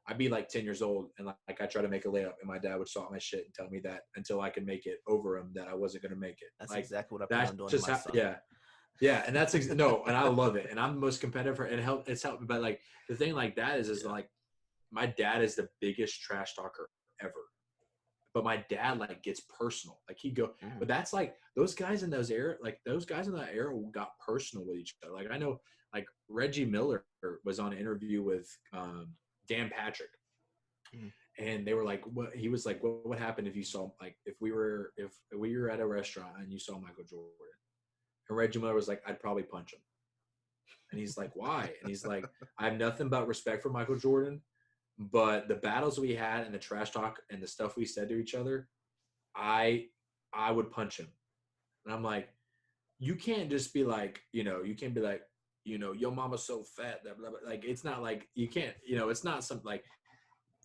I'd be like 10 years old and like I try to make a layup and my dad would stop my shit and tell me that until I could make it over him that I wasn't going to make it. That's like, exactly what I plan on doing to my son. Yeah, and that's and I love it, and I'm the most competitive. And it's helped me, but like the thing like that is like my dad is the biggest trash talker ever, but my dad like gets personal. Like but that's like those guys in that era got personal with each other. Like I know like Reggie Miller was on an interview with Dan Patrick, and they were like, what he was like, what would happen if you saw like if we were at a restaurant and you saw Michael Jordan. And Reggie Miller was like, I'd probably punch him. And he's like, why? And he's like, I have nothing but respect for Michael Jordan, but the battles we had and the trash talk and the stuff we said to each other, I would punch him. And I'm like, you can't just be like, you can't be like, your mama's so fat, that blah, blah. Like, it's not like, you can't, it's not something like,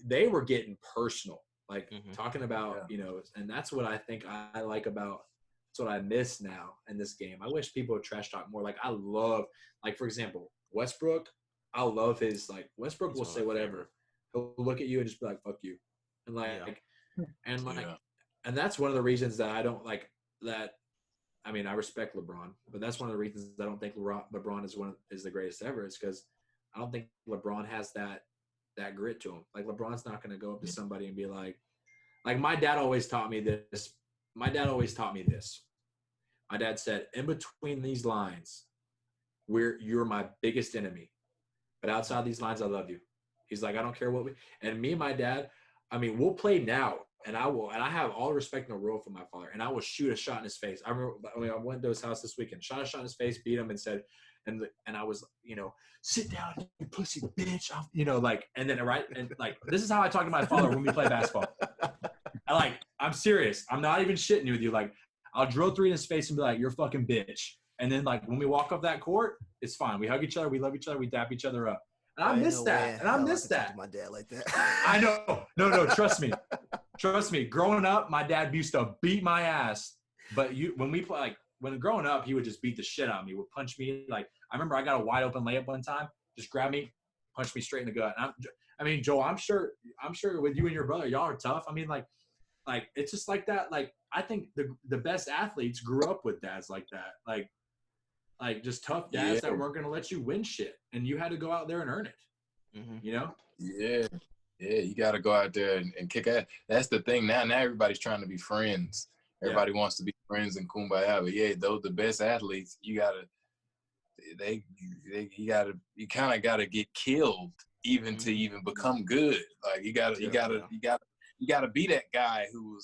they were getting personal, like talking about, and that's what I think I like about, that's what I miss now in this game. I wish people would trash talk more. Like, I love, like, for example, Westbrook, I love his, like, Westbrook will say whatever. He'll look at you and just be like, fuck you. And and that's one of the reasons that I don't like that. I mean, I respect LeBron, but that's one of the reasons I don't think LeBron is the greatest ever. Is because I don't think LeBron has that grit to him. Like, LeBron's not going to go up to somebody and be like my dad always taught me this. My dad said, in between these lines, you're my biggest enemy, but outside these lines, I love you. He's like, I don't care what and me and my dad, I mean, we'll play now. And I have all the respect in the world for my father. And I will shoot a shot in his face. I went to his house this weekend, shot a shot in his face, beat him, and said, and I was, sit down, you pussy bitch. And then this is how I talk to my father when we play basketball. I'm serious. I'm not even shitting with you. Like, I'll drill 3 in his face and be like, you're a fucking bitch. And then, like, when we walk off that court, it's fine. We hug each other. We love each other. We dap each other up. And I miss that. And I miss that. My dad like that. I know. No, trust me. Trust me. Growing up, my dad used to beat my ass. But when we play, like, when growing up, he would just beat the shit out of me. Would punch me. Like, I remember I got a wide open layup one time. Just grab me, punch me straight in the gut. I mean, Joel, I'm sure with you and your brother, y'all are tough. I mean, like it's just like that. Like, I think the best athletes grew up with dads like that. Like just tough dads that weren't going to let you win shit, and you had to go out there and earn it. Yeah, you got to go out there and kick ass. That's the thing now. Now everybody's trying to be friends. Everybody wants to be friends and kumbaya. But those the best athletes. You kind of gotta get killed even to even become good. Like, you gotta be that guy who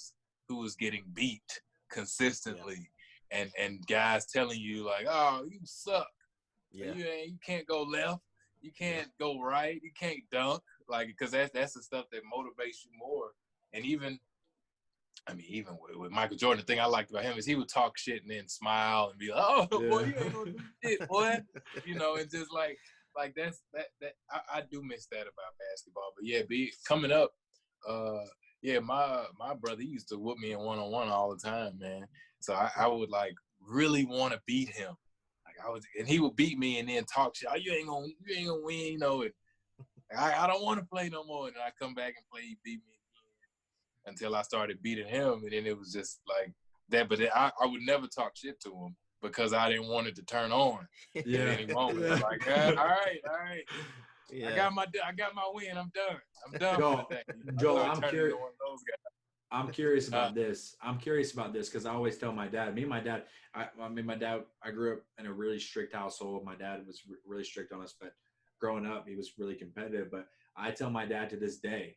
was getting beat consistently. And guys telling you, like, oh, you suck. Yeah. You can't go left. You can't go right. You can't dunk. Like, because that's the stuff that motivates you more. And even with Michael Jordan, the thing I liked about him is he would talk shit and then smile and be like, oh, boy, you ain't gonna do shit, boy. And just like that's that I do miss that about basketball. But coming up, my brother, he used to whoop me in one-on-one all the time, man. So I would, like, really want to beat him. Like, and he would beat me and then talk shit. Oh, you ain't gonna win, And I don't want to play no more. And I come back and play. He beat me again until I started beating him, and then it was just like that. But I would never talk shit to him because I didn't want it to turn on at any moment. It's like, all right. Yeah. I got my win. I'm done. Joel, I'm curious about this. Because I always tell my dad. Me and my dad. I grew up in a really strict household. My dad was really strict on us, but growing up, he was really competitive. But I tell my dad to this day,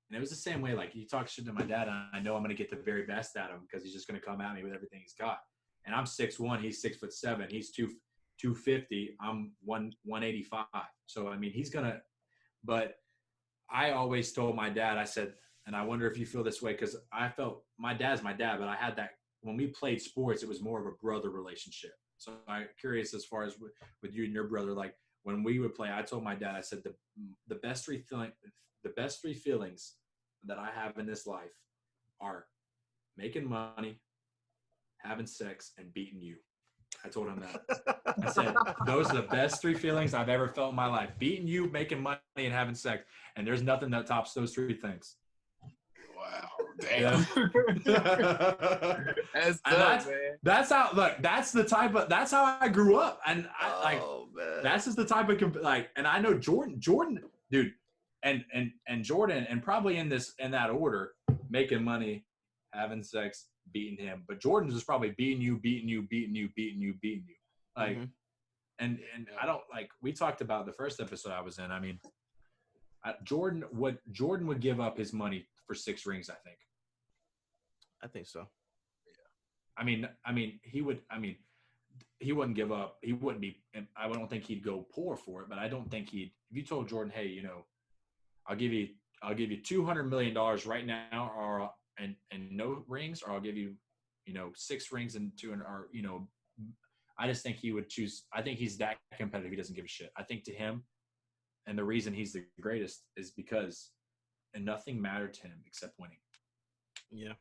and it was the same way. Like, you talk shit to my dad, and I know I'm going to get the very best out of him because he's just going to come at me with everything he's got. And I'm 6'1", he's 6'7", he's 250, I'm 185. So I mean, he's gonna. But I always told my dad, I said, and I wonder if you feel this way, because I felt my dad's my dad, but I had that when we played sports, it was more of a brother relationship. So I'm curious as far as with you and your brother, like when we would play, I told my dad, I said the best three feelings that I have in this life are making money, having sex, and beating you. I told him that. I said, those are the best 3 feelings I've ever felt in my life. Beating you, making money, and having sex. And there's nothing that tops those 3 things. Wow. Damn. That's tough, man. That's how, look, that's how I grew up. And that's just the type of, like, and I know Jordan, dude, and Jordan, and probably in that order, making money, having sex, beating him. But Jordan was probably beating you. Like, and I don't, like, we talked about the first episode I was in. I mean, Jordan would give up his money for 6 rings, I think. I think so. Yeah. I mean, he would. I mean, he wouldn't give up. He wouldn't be. I don't think he'd go poor for it. But I don't think he'd. If you told Jordan, hey, I'll give you $200 million right now, or and no rings, or I'll give you, 6 rings and 2, or I just think he would choose. I think he's that competitive. He doesn't give a shit. I think to him, and the reason he's the greatest is because, and nothing mattered to him except winning. Yeah.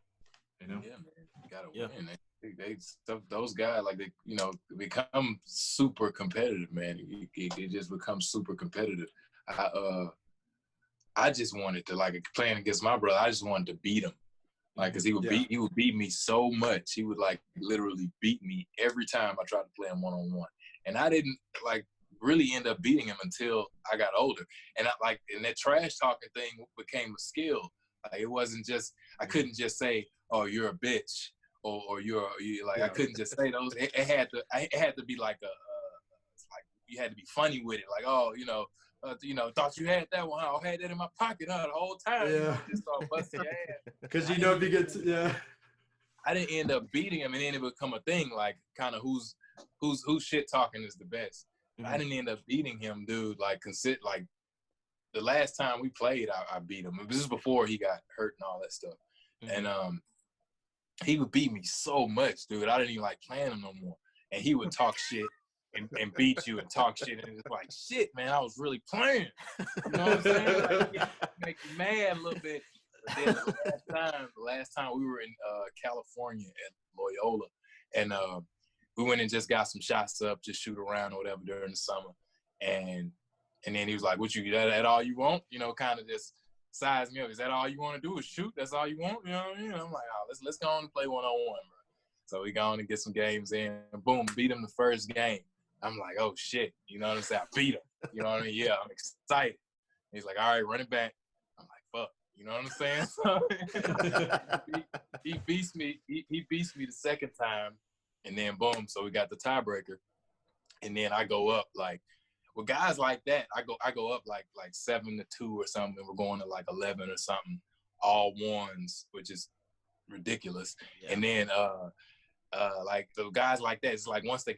Yeah, man. You gotta win. Those guys, like, they, become super competitive, man. It just becomes super competitive. I just wanted to, like, playing against my brother, I just wanted to beat him. Like, cause he would beat me so much. He would, like, literally beat me every time I tried to play him one-on-one. And I didn't, like, really end up beating him until I got older. And and that trash talking thing became a skill. Like, it wasn't just, I couldn't just say, oh, you're a bitch, or I couldn't just say those. It had to be like like, you had to be funny with it. Like, oh, thought you had that one. I had that in my pocket, the whole time. Yeah. Just start busting your ass. Because if you get I didn't end up beating him, and then it would become a thing, like, kind of who's shit talking is the best. I didn't end up beating him, dude. Like, the last time we played, I beat him. This is before he got hurt and all that stuff. And he would beat me so much, dude. I didn't even like playing him no more. And he would talk shit and beat you and talk shit. And it's like, shit, man, I was really playing. You know what I'm saying? Like, make you mad a little bit. But then the last time we were in California at Loyola, and we went and just got some shots up, just shoot around or whatever during the summer. And then he was like, "What you that all you want?" Kind of just size me up. Is that all you want to do is shoot? That's all you want? You know what I mean? I'm like, oh, let's go on and play one-on-one, bro. So we go on and get some games in, and boom, beat him the first game. I'm like, oh shit, you know what I'm saying? I beat him. You know what I mean? Yeah, I'm excited. He's like, all right, run it back. I'm like, fuck. You know what I'm saying? So he beats me. He beats me the second time, and then boom. So we got the tiebreaker, and then I go up like. With guys like that, I go up like 7-2 or something. And we're going to like 11 or something, all ones, which is ridiculous. Yeah. And then like the guys like that, it's like once they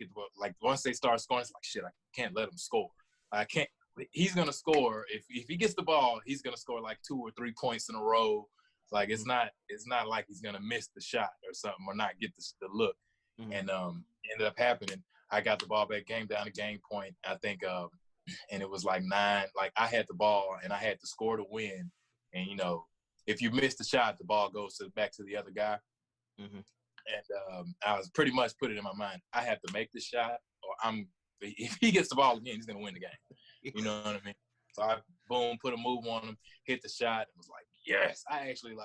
start scoring, it's like shit. I can't let him score. I can't. He's gonna score if he gets the ball. He's gonna score like 2 or 3 points in a row. Like it's not like he's gonna miss the shot or something or not get the look. Mm-hmm. And ended up happening. I got the ball back, game down to game point, I think, and it was like 9. Like, I had the ball, and I had to score to win. And, if you miss the shot, the ball goes back to the other guy. Mm-hmm. And I was pretty much put it in my mind, I have to make the shot, or if he gets the ball again, he's going to win the game. You know what I mean? So I, boom, put a move on him, hit the shot, and was like, yes. I actually,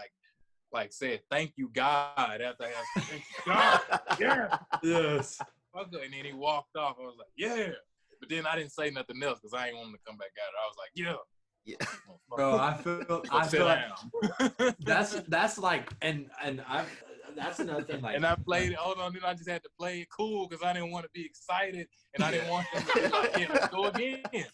like said, thank you, God, after I asked, thank you, God. Yeah. Yes. And then he walked off. I was like, yeah. But then I didn't say nothing else because I didn't want him to come back at it. I was like, yeah. Bro, I feel like that's like, and that's another thing. Like, and I played it. Hold on, then I just had to play it cool because I didn't want to be excited and I didn't want them to be like, yeah, let's go again. I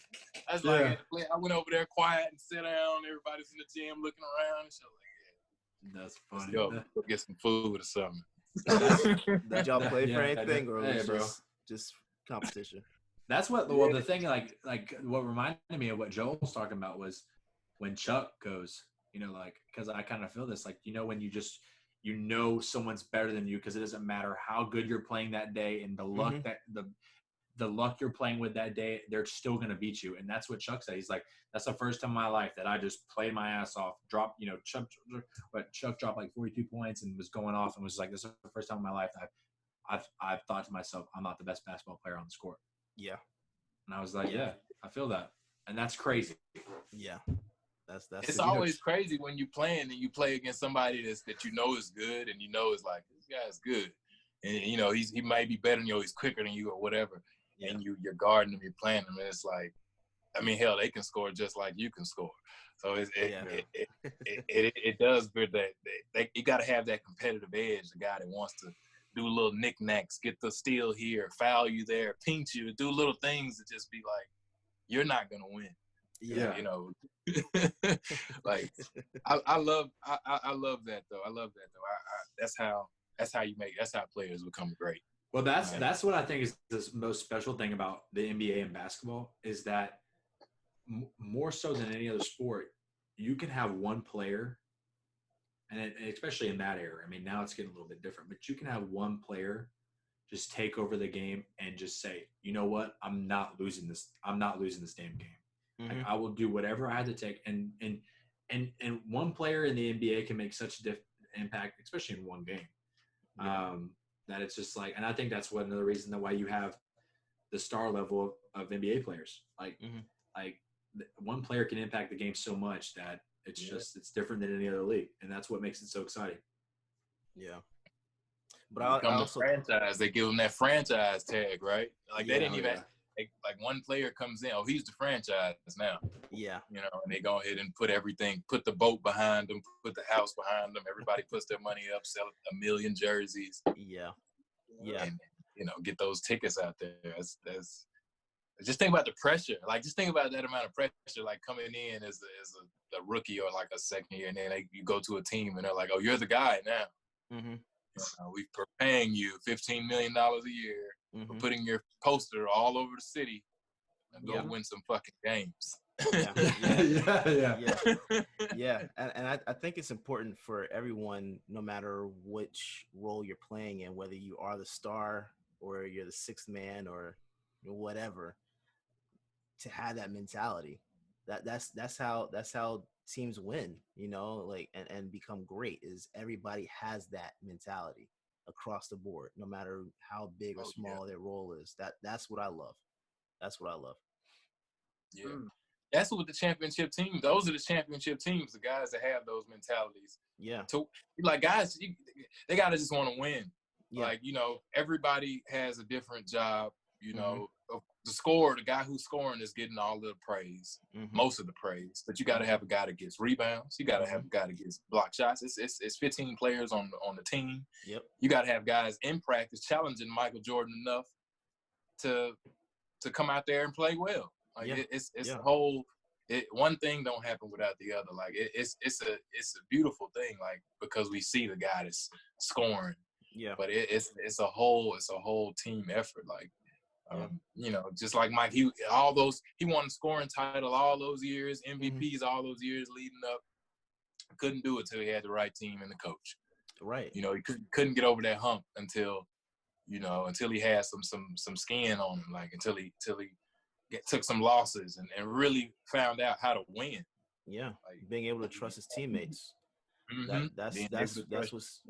was like, I went over there quiet and sat down. Everybody's in the gym looking around and shit. Like, yeah. That's funny. Let's go get some food or something. Did y'all play for anything, or was it just competition? That's what the thing like what reminded me of what Joel was talking about was when Chuck goes, like, because I kind of feel this, like, when you just someone's better than you because it doesn't matter how good you're playing that day and the luck that the luck you're playing with that day, they're still gonna beat you. And that's what Chuck said. He's like, that's the first time in my life that I just played my ass off, dropped, Chuck dropped like 42 points and was going off and was like, this is the first time in my life that I've thought to myself, I'm not the best basketball player on the court. Yeah. And I was like, yeah, I feel that. And that's crazy. Yeah. That's it's always crazy when you're playing and you play against somebody that is good and is like, this guy's good. And he might be better than you, he's quicker than you or whatever. Yeah. And you're guarding him, you're playing him, and it's like, I mean, hell, they can score just like you can score. So it does, but you got to have that competitive edge. The guy that wants to do little knickknacks, get the steal here, foul you there, pinch you, do little things that just be like, you're not gonna win. Yeah, like I love that though. That's how players become great. Well, that's what I think is the most special thing about the NBA and basketball is that more so than any other sport, you can have one player, and especially in that era. I mean, now it's getting a little bit different, but you can have one player just take over the game and just say, you know what, I'm not losing this. I'm not losing this damn game. Mm-hmm. Like, I will do whatever I had to take. And one player in the NBA can make such a impact, especially in one game. Yeah. That it's just like, and I think that's another reason that why you have the star level of NBA players. Like, one player can impact the game so much that it's just, it's different than any other league. And that's what makes it so exciting. Yeah. But I also franchise, they give them that franchise tag, right? Like they didn't even like one player comes in, oh, he's the franchise now. Yeah. You know, and they go ahead and put the boat behind them, put the house behind them. Everybody puts their money up, sell 1 million jerseys. Yeah. Yeah. And, you know, get those tickets out there. That's just think about the pressure. Like, just think about that amount of pressure, like coming in as a rookie or like a second year, and then you go to a team and they're like, oh, you're the guy now. Mm-hmm. We're paying you $15 million a year. Mm-hmm. We're putting your poster all over the city and go win some fucking games. Yeah. And I think it's important for everyone, no matter which role you're playing in, whether you are the star or you're the sixth man or whatever, to have that mentality. That's how teams win, you know, like and become great, is everybody has that mentality across the board, no matter how big or small their role is. That's what I love. That's what I love. Yeah. That's what the championship teams, those are the championship teams, the guys that have those mentalities. Yeah. So, like, guys, they got to just want to win. Yeah. Like, you know, everybody has a different job. You know, the guy who's scoring is getting all the praise, most of the praise. But you got to have a guy that gets rebounds. You got to have a guy that gets block shots. It's 15 players on the team. Yep. You got to have guys in practice challenging Michael Jordan enough to come out there and play well. Like it's a whole. One thing don't happen without the other. Like it's a beautiful thing. Like, because we see the guy that's scoring. Yeah. But it's a whole team effort. Like. You know, just like Mike, he won the scoring title all those years, MVPs all those years leading up. Couldn't do it till he had the right team and the coach. Right. You know, he couldn't get over that hump until he had some skin on him, like until he took some losses and really found out how to win. Yeah, like being able to trust his teammates. That's what's.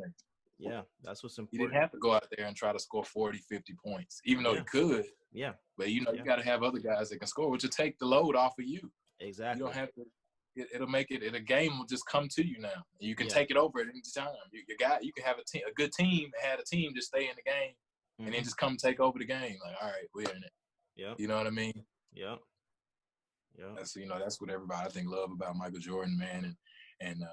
Yeah, that's what's important. He didn't have to go out there and try to score 40, 50 points, even though he could. Yeah. But, you got to have other guys that can score, which will take the load off of you. Exactly. You don't have to – it'll make it – a game will just come to you now. You can take it over at any time. You can have a good team, had a team just stay in the game and then just come take over the game. Like, all right, we're in it. Yeah. You know what I mean? Yeah. Yeah. That's what everybody, I think, love about Michael Jordan, man, and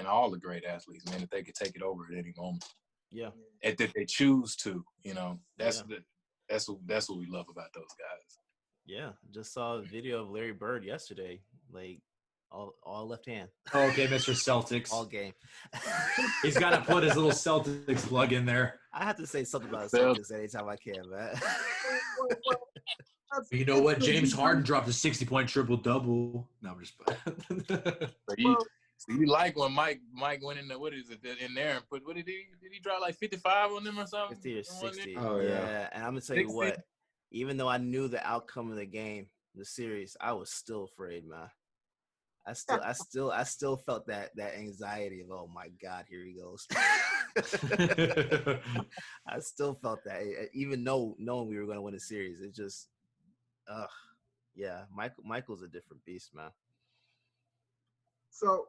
all the great athletes, man, that they could take it over at any moment. Yeah. That they choose to, you know. That's what we love about those guys. Yeah. Just saw a video of Larry Bird yesterday, like all left hand. Oh, okay, Mr. Celtics. All game. He's got to put his little Celtics plug in there. I have to say something about the Celtics anytime I can, man. You know what? James Harden dropped a 60-point triple-double. No, I'm just playing. You like when Mike went in there, in there and put, what did he drop, like 55 on them or something? 50 or 60. Oh, yeah. And I'm going to tell 60? you what, even though I knew the outcome of the game, the series, I was still afraid, man. I still felt that anxiety of, oh my God, here he goes. I still felt that, even knowing we were going to win the series. It just, yeah, Michael's a different beast, man. So,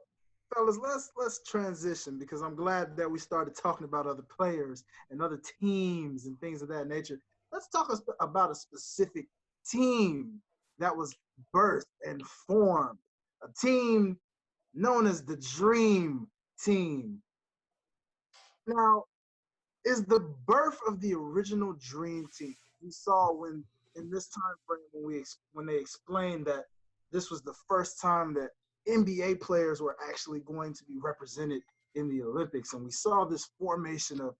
fellas, let's transition, because I'm glad that we started talking about other players and other teams and things of that nature. Let's talk about a specific team that was birthed and formed, a team known as the Dream Team. Now, is the birth of the original Dream Team, we saw when in this time frame when they explained that this was the first time that NBA players were actually going to be represented in the Olympics, and we saw this formation of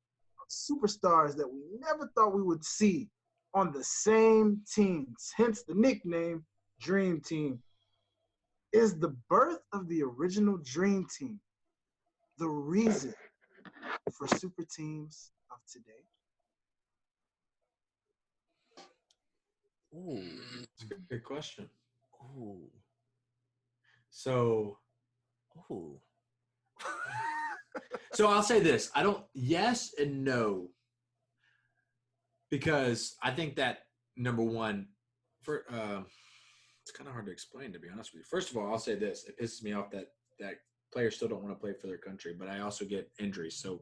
superstars that we never thought we would see on the same teams, hence the nickname Dream Team. Is the birth of the original Dream Team the reason for super teams of today? Ooh. It's a good question. Ooh. So Ooh. So I'll say this. I don't – yes and no, because I think that, number one, for it's kind of hard to explain, to be honest with you. First of all, I'll say this. It pisses me off that players still don't want to play for their country, but I also get injuries. So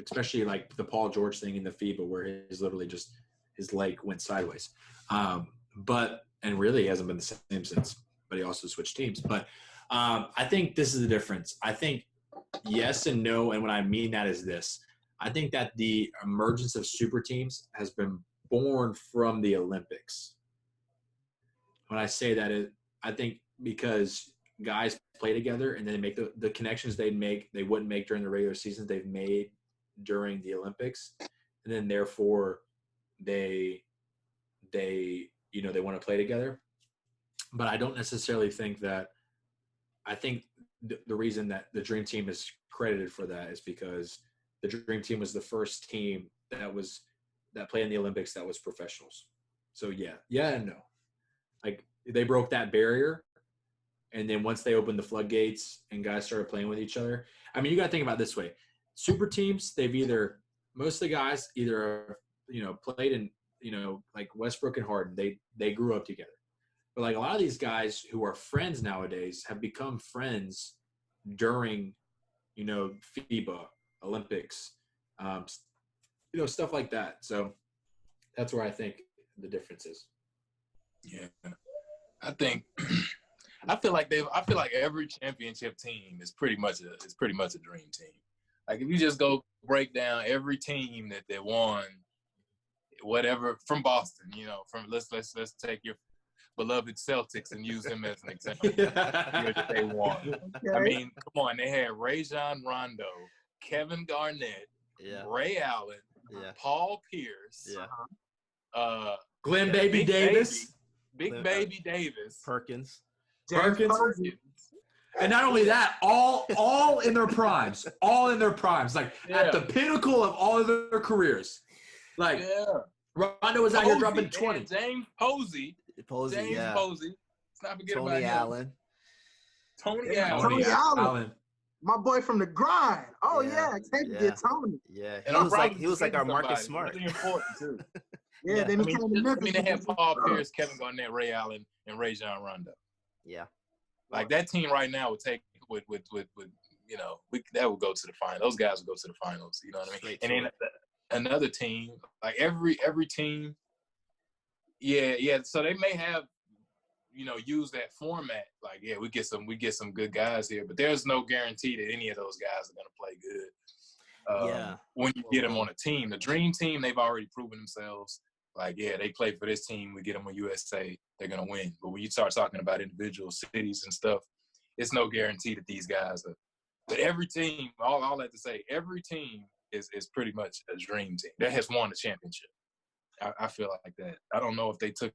especially like the Paul George thing in the FIBA where his literally just his leg went sideways. And really he hasn't been the same since, but he also switched teams. But I think this is the difference. I think yes and no, and what I mean that is this. I think that the emergence of super teams has been born from the Olympics. When I say that, I think because guys play together and then they make the connections they wouldn't make during the regular season, they've made during the Olympics, and then therefore they want to play together. But I don't necessarily think that. I think the reason that the Dream Team is credited for that is because the Dream Team was the first team that played in the Olympics that was professionals. So yeah and no. Like they broke that barrier, and then once they opened the floodgates and guys started playing with each other. I mean, you got to think about it this way: super teams, most of the guys either played in like Westbrook and Harden. They grew up together. But like a lot of these guys who are friends nowadays have become friends during, FIBA, Olympics, stuff like that. So that's where I think the difference is. Yeah, I feel like every championship team is pretty much a dream team. Like if you just go break down every team that won, whatever from Boston, let's take your beloved Celtics and use them as an example. Year that they won. Okay. I mean, come on, they had Rajon Rondo, Kevin Garnett, Ray Allen, Paul Pierce, Glenn Baby Davis, Big Baby Davis, Perkins. And not only that, all in their primes, like at the pinnacle of all of their careers. Like Rondo was out here dropping 20. James Posey. Posey. Let's not forget Tony about Allen. Tony Allen. My boy from the grind. Oh yeah, can't forget Tony. Yeah, and he was like our Marcus Smart. Really important too. Then they had Paul Pierce, Kevin Garnett, Ray Allen, and Rajon Rondo. Yeah, like that team right now would take with that would go to the finals. Those guys would go to the finals. You know what I mean? And then another team, like every team. Yeah. So they may have, use that format. Like, we get some good guys here, but there's no guarantee that any of those guys are going to play good. When you get them on a team, the Dream Team, they've already proven themselves. Like, they play for this team. We get them on USA, they're going to win. But when you start talking about individual cities and stuff, it's no guarantee that these guys are. But every team, all I have to say, every team is pretty much a dream team that has won a championship. I feel like that. I don't know if they took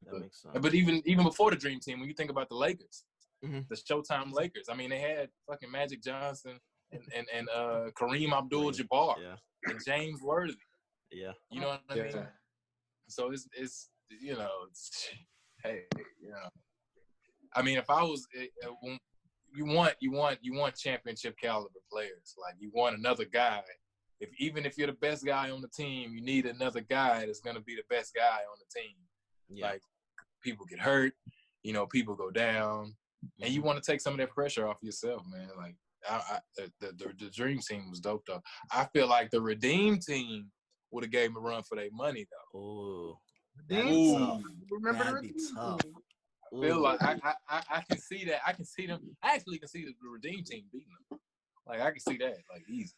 but even before the Dream Team, when you think about the Lakers, the Showtime Lakers, I mean, they had fucking Magic Johnson and Kareem Abdul-Jabbar and James Worthy. Yeah, you know what I mean. So it's I mean, if I was, you want championship caliber players. Like you want another guy. Even if you're the best guy on the team, you need another guy that's going to be the best guy on the team. Yeah. Like, people get hurt, people go down, and you want to take some of that pressure off yourself, man. Like, the Dream Team was dope, though. I feel like the Redeem Team would have gave them a run for their money, though. Ooh. Remember that'd be tough. I feel like I can see that. I can see them. I actually can see the Redeem Team beating them. Like, I can see that, like, easy.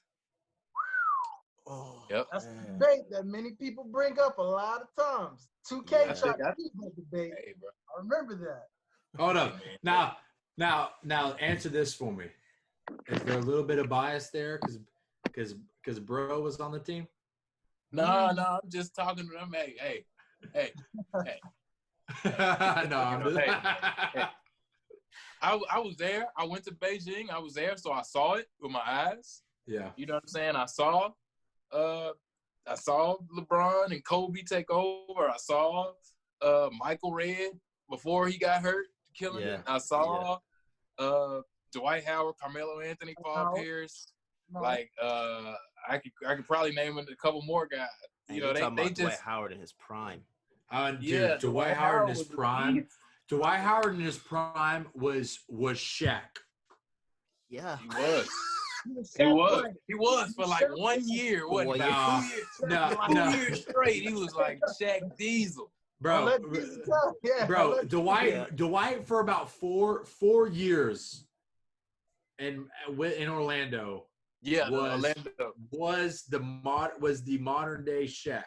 Oh, yep. That's a debate that many people bring up a lot of times. 2K tried to keep that debate. Hey, bro. I remember that. Hold up. Now answer this for me. Is there a little bit of bias there because Bro was on the team? No, I'm just talking to them. Hey. No, I'm just. Hey. I was there. I went to Beijing. I was there, so I saw it with my eyes. Yeah. You know what I'm saying? I saw LeBron and Kobe take over. I saw Michael Redd before he got hurt, killing it. I saw Dwight Howard, Carmelo Anthony, Paul Pierce. Like I could probably name a couple more guys. And you know, they just Dwight Howard in his prime. Dude, Dwight Howard in his prime. Dwight Howard in his prime was Shaq. Yeah, he was. He was for like 1 year. What? 2 years? No. 2 years straight. He was like Shaq Diesel. Bro, Dwight for about four years in Orlando. Yeah, Orlando was the modern day Shaq.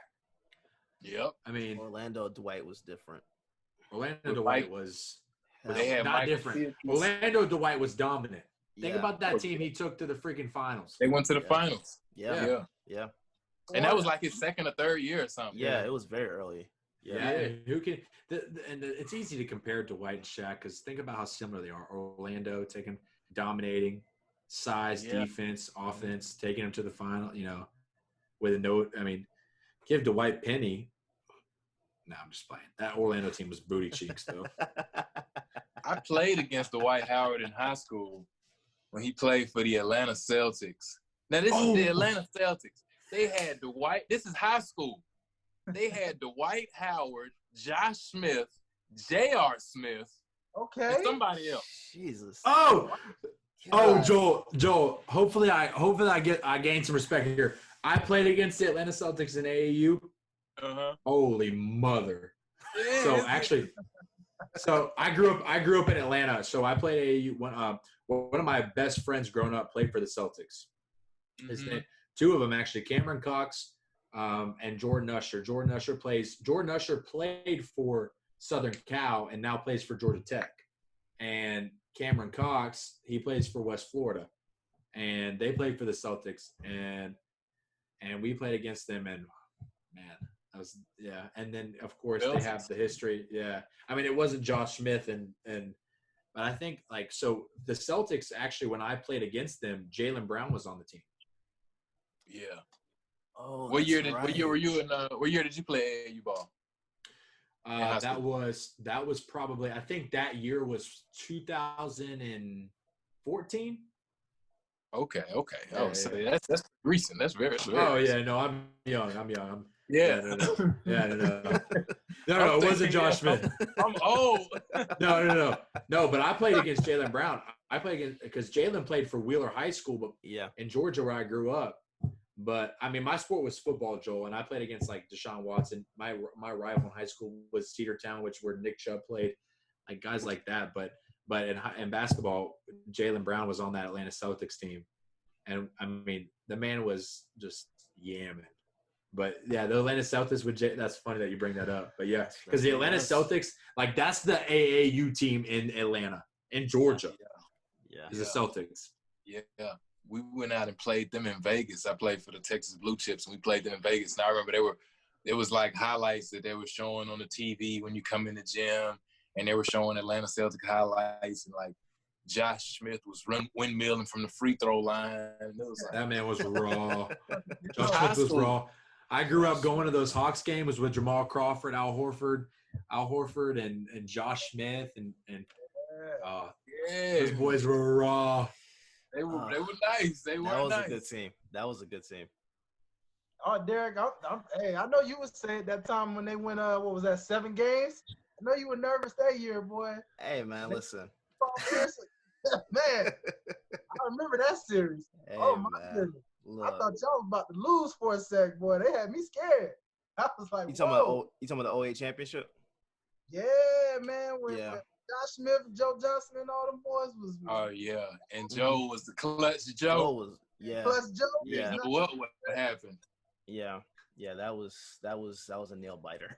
Yep. I mean, Orlando Dwight was different. Orlando Dwight was not different. Orlando Dwight was dominant. Think about that team he took to the freaking finals. They went to the finals. Yeah. And that was like his second or third year or something. Yeah, it was very early. Yeah. Who can? It's easy to compare Dwight and Shaq because think about how similar they are. Orlando dominating, size, defense, offense, taking him to the final. You know, with a note. I mean, give Dwight Penny. No, I'm just playing. That Orlando team was booty cheeks though. I played against Dwight Howard in high school when he played for the Atlanta Celtics. Now this is the Atlanta Celtics. They had Dwight. This is high school. They had Dwight Howard, Josh Smith, J.R. Smith, and somebody else. Jesus. Joel. Hopefully I gain some respect here. I played against the Atlanta Celtics in AAU. Holy mother! Yeah, so I grew up in Atlanta. So I played AAU. One of my best friends growing up played for the Celtics. His name, two of them actually, Cameron Cox and Jordan Usher. Jordan Usher played for Southern Cal and now plays for Georgia Tech. And Cameron Cox, he plays for West Florida, and they played for the Celtics, and we played against them, and man. And then of course they have the history. Yeah, I mean it wasn't Josh Smith but I think so the Celtics actually when I played against them, Jaylen Brown was on the team. Yeah. Oh, what year were you in? What year did you play AAU ball? That was probably I think that year was 2014. Okay. So that's recent. That's very. No, I'm young. Yeah. No, it wasn't Josh Smith. I'm old. No. But I played against Jaylen Brown. I played against because Jaylen played for Wheeler High School, but in Georgia where I grew up. But I mean, my sport was football, Joel, and I played against Deshaun Watson. My rival in high school was Cedartown, where Nick Chubb played, guys like that. But in basketball, Jaylen Brown was on that Atlanta Celtics team, and I mean, the man was just yamming. But yeah, the Atlanta Celtics that's funny that you bring that up. But yeah, because the Atlanta Celtics, that's the AAU team in Atlanta, in Georgia. Yeah. Is the Celtics. Yeah. We went out and played them in Vegas. I played for the Texas Blue Chips, and we played them in Vegas. And I remember it was like highlights that they were showing on the TV when you come in the gym, and they were showing Atlanta Celtic highlights, and Josh Smith was windmilling from the free throw line. And it was that man was raw. Josh Smith was raw. I grew up going to those Hawks games with Jamal Crawford, Al Horford, and Josh Smith, and those boys were raw. They were nice. That was a good team. Oh, Derek, I know you was saying that time when they went, 7 games? I know you were nervous that year, boy. Hey, man, listen. Man, I remember that series. Hey, my goodness. Look. I thought y'all was about to lose for a sec, boy. They had me scared. I was like, you talking about the 08 championship? Yeah, man. When Josh Smith, Joe Johnson, and all them boys was. Oh yeah, and Joe was the clutch. Joe Clutch Joe. Yeah. What happened? Yeah. That was a nail biter.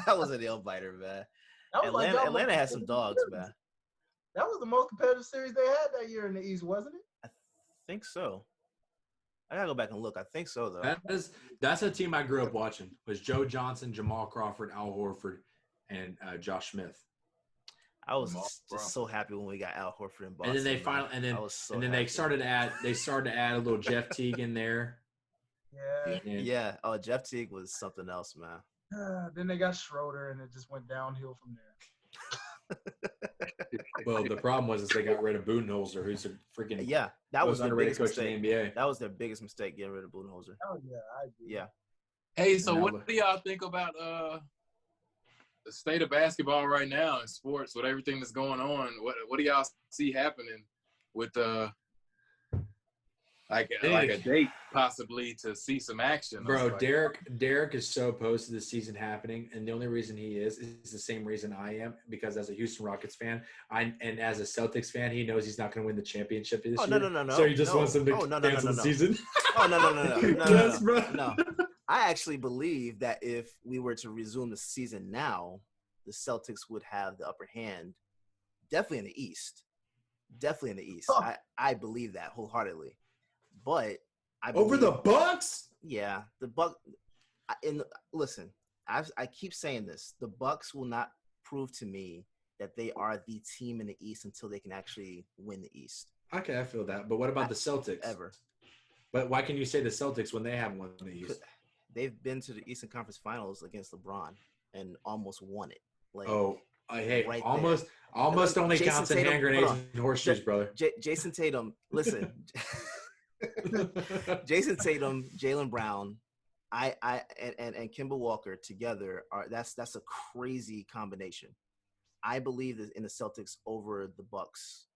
That was a nail biter, man. Atlanta had some dogs, man. That was the most competitive series they had that year in the East, wasn't it? I think so. I gotta go back and look. I think so though. That's a team I grew up watching. Was Joe Johnson, Jamal Crawford, Al Horford, and Josh Smith. I was just so happy when we got Al Horford in Boston. And then they finally, they started to add a little Jeff Teague in there. Yeah. Oh, Jeff Teague was something else, man. Then they got Schroeder, and it just went downhill from there. Well, the problem was they got rid of Budenholzer, who's a freaking that was their underrated biggest coach mistake. in the NBA. That was their biggest mistake, getting rid of Budenholzer. Oh yeah, I agree. Yeah. Hey, so what do y'all think about the state of basketball right now in sports with everything that's going on? What do y'all see happening with like a date possibly to see some action? Bro, Derek is so opposed to the season happening, and the only reason he is the same reason I am, because as a Houston Rockets fan, and as a Celtics fan, he knows he's not going to win the championship this year. No. So he just wants them to cancel the season. No. I actually believe that if we were to resume the season now, the Celtics would have the upper hand, definitely in the East. I believe that wholeheartedly. But over the Bucks? Yeah, the Bucks. Listen, I keep saying this: the Bucks will not prove to me that they are the team in the East until they can actually win the East. Okay, I feel that. But what about the Celtics? Ever? But why can you say the Celtics when they haven't won the East? They've been to the Eastern Conference Finals against LeBron and almost won it. Right almost only Jason counts Tatum, in hand grenades and horseshoes, brother. Jason Tatum, listen. Jason Tatum, Jaylen Brown, and Kemba Walker together that's a crazy combination. I believe that in the Celtics over the Bucks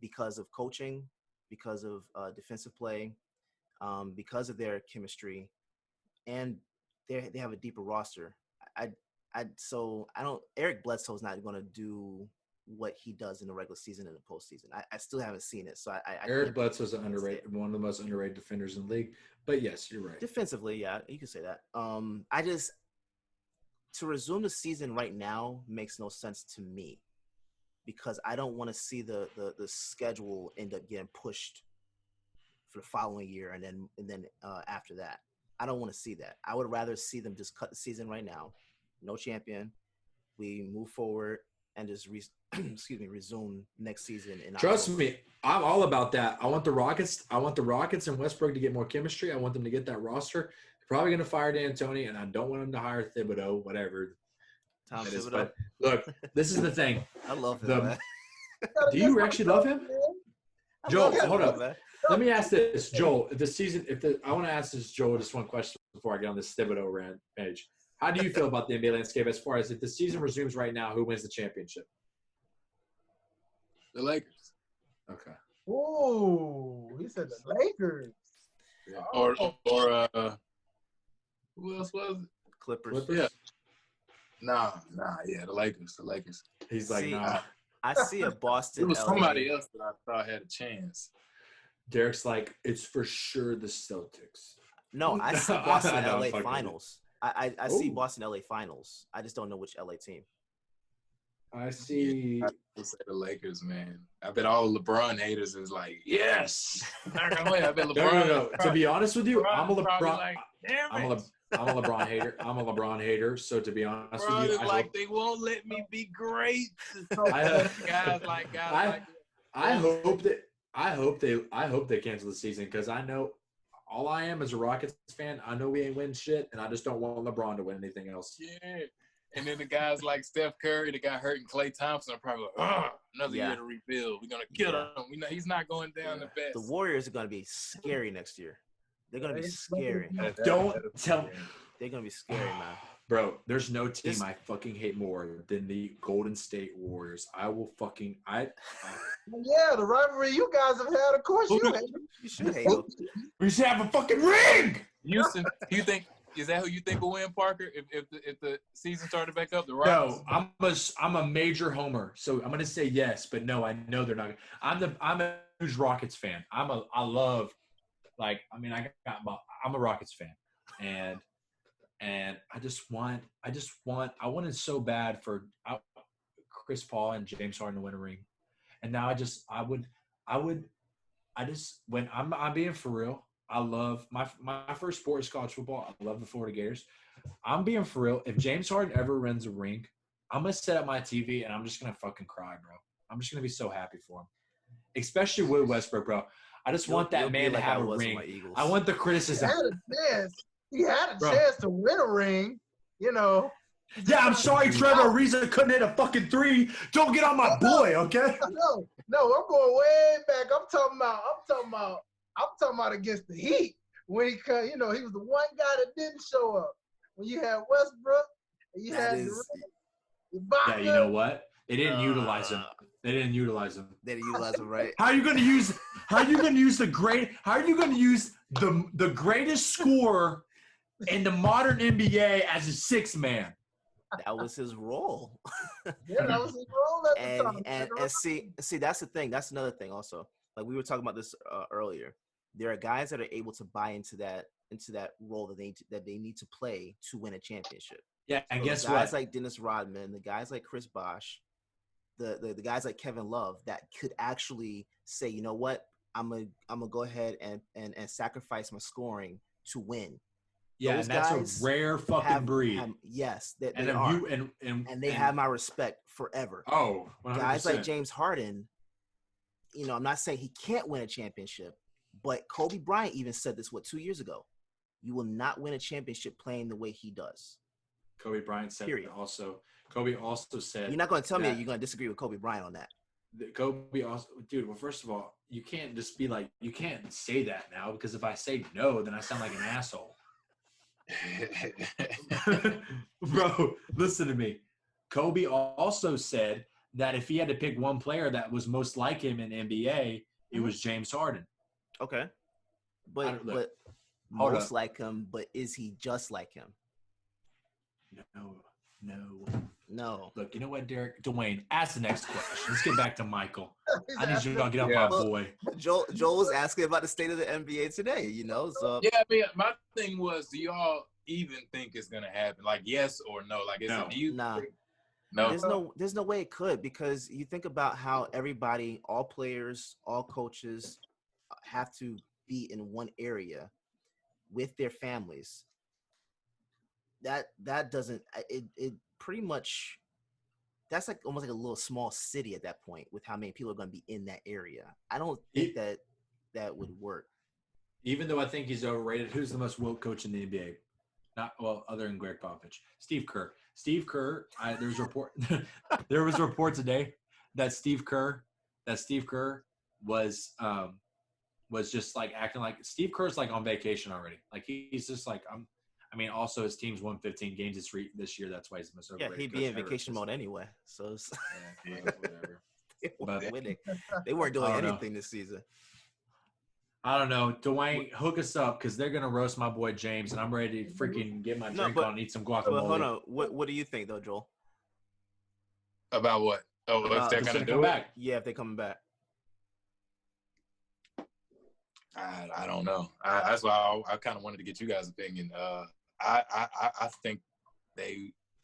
because of coaching, because of defensive play, because of their chemistry, and they have a deeper roster. Eric Bledsoe's not going to do what he does in the regular season and the postseason. I still haven't seen it. So Eric Bledsoe's one of the most underrated defenders in the league. But yes, you're right. Defensively, yeah, you can say that. To resume the season right now makes no sense to me because I don't want to see the schedule end up getting pushed for the following year and then after that. I don't want to see that. I would rather see them just cut the season right now. No champion. We move forward and just resume next season. Trust me, I'm all about that. I want the Rockets and Westbrook to get more chemistry. I want them to get that roster. They're probably going to fire D'Antoni, and I don't want them to hire Thibodeau, whatever. Tom it is. Thibodeau. But look, this is the thing. I love him. Do you actually love him? Joel, hold up. Man. Let me ask this, Joel. I want to ask this, Joel, just one question before I get on this Thibodeau rant page. How do you feel about the NBA landscape as far as if the season resumes right now, who wins the championship? The Lakers. Okay. Ooh, he said the Lakers. Yeah. Or who else was it? Clippers. Yeah. Nah, yeah, the Lakers. He's like, nah. I see a Boston. It was somebody else that I thought had a chance. Derek's like, it's for sure the Celtics. No, I see Boston LA finals. I see Boston LA finals. I just don't know which LA team. I see. I would say the Lakers, man. I bet all LeBron haters is like, yes. I bet LeBron. No. To be honest with you, I'm a LeBron. Like, damn it. I'm a LeBron hater. I'm a LeBron hater. So to be honest with you, they won't let me be great. I hope they cancel the season because I know all I am as a Rockets fan. I know we ain't winning shit, and I just don't want LeBron to win anything else. Yeah. And then the guys like Steph Curry that got hurt and Klay Thompson are probably like, another year to rebuild. We're going to kill him. He's not going down the best. The Warriors are going to be scary next year. They're going to be scary. Don't tell me. They're going to be scary, man. Bro, there's no team I fucking hate more than the Golden State Warriors. Yeah, the rivalry you guys have had, of course you hate them. You should hate them. We should have a fucking ring. Houston, is that who you think will win, Parker? If the season started back up, the Rockets? No, I'm a major homer, so I'm gonna say yes, but no, I know they're not. I'm a huge Rockets fan. I'm a Rockets fan, and I wanted so bad for Chris Paul and James Harden to win a ring, and now when I'm being for real. I love my first sport is college football. I love the Florida Gators. I'm being for real. If James Harden ever wins a ring, I'm gonna set up my TV and I'm just gonna fucking cry, bro. I'm just gonna be so happy for him, especially with Westbrook, bro. I just want that man to have a ring. I want the criticism. He had a chance. He had a chance to win a ring, you know. Yeah, I'm sorry Trevor Ariza couldn't hit a fucking three. Don't get on my boy, okay? No, I'm going way back. I'm talking about against the Heat when he was the one guy that didn't show up. When you had Westbrook, and you had Ibaka. Yeah, you know what? They didn't utilize him. They didn't utilize him. They didn't utilize him, right? How are you going to use the greatest scorer in the modern NBA as a sixth man? That was his role. Yeah, that was his role at the time. And see, that's the thing. That's another thing also. Like we were talking about this earlier. There are guys that are able to buy into that role that they need to play to win a championship. Yeah, and guess what? Guys like Dennis Rodman, the guys like Chris Bosh, the guys like Kevin Love that could actually say, you know what, I'm gonna go ahead and sacrifice my scoring to win. Yeah, and that's a rare fucking breed. Yes, they and are. And they have my respect forever. Oh, 100%. Guys like James Harden, I'm not saying he can't win a championship, but Kobe Bryant even said this, 2 years ago? You will not win a championship playing the way he does. Kobe Bryant said also. Kobe also said. You're not going to tell me you're going to disagree with Kobe Bryant on that. Kobe also, dude. Well, first of all, you can't just be like, you can't say that now because if I say no, then I sound like an asshole. Bro, listen to me. Kobe also said that if he had to pick one player that was most like him in NBA, it was James Harden. Okay, but most like him, but is he just like him? No. Look, you know what, Derek? Dwayne, ask the next question. Let's get back to Michael. I need you to get up my boy. Joel was asking about the state of the NBA today, So yeah, I mean, my thing was, do y'all even think it's gonna happen? Like, yes or no? Like, is it you? Nah. No. There's no way it could, because you think about how everybody, all players, all coaches, have to be in one area with their families. That doesn't it pretty much, that's like almost like a little small city at that point with how many people are going to be in that area. I don't think that would work. Even though I think he's overrated, who's the most woke coach in the NBA? Other than Greg Popovich, Steve Kerr. There was a report today that Steve Kerr was just like acting like Steve Kerr's like on vacation already. Like he's just like also his team's won 15 games this year. That's why he's the most overrated. Yeah, he'd be in vacation mode anyway. So whatever. They weren't winning. They weren't doing anything this season. I don't know. Dwayne, hook us up because they're going to roast my boy James, and I'm ready to freaking get my drink on and eat some guacamole. But hold on. What do you think, though, Joel? About what? Oh, if they're going to do it? Yeah, if they're coming back. I don't know. That's why I kind of wanted to get you guys' opinion. I think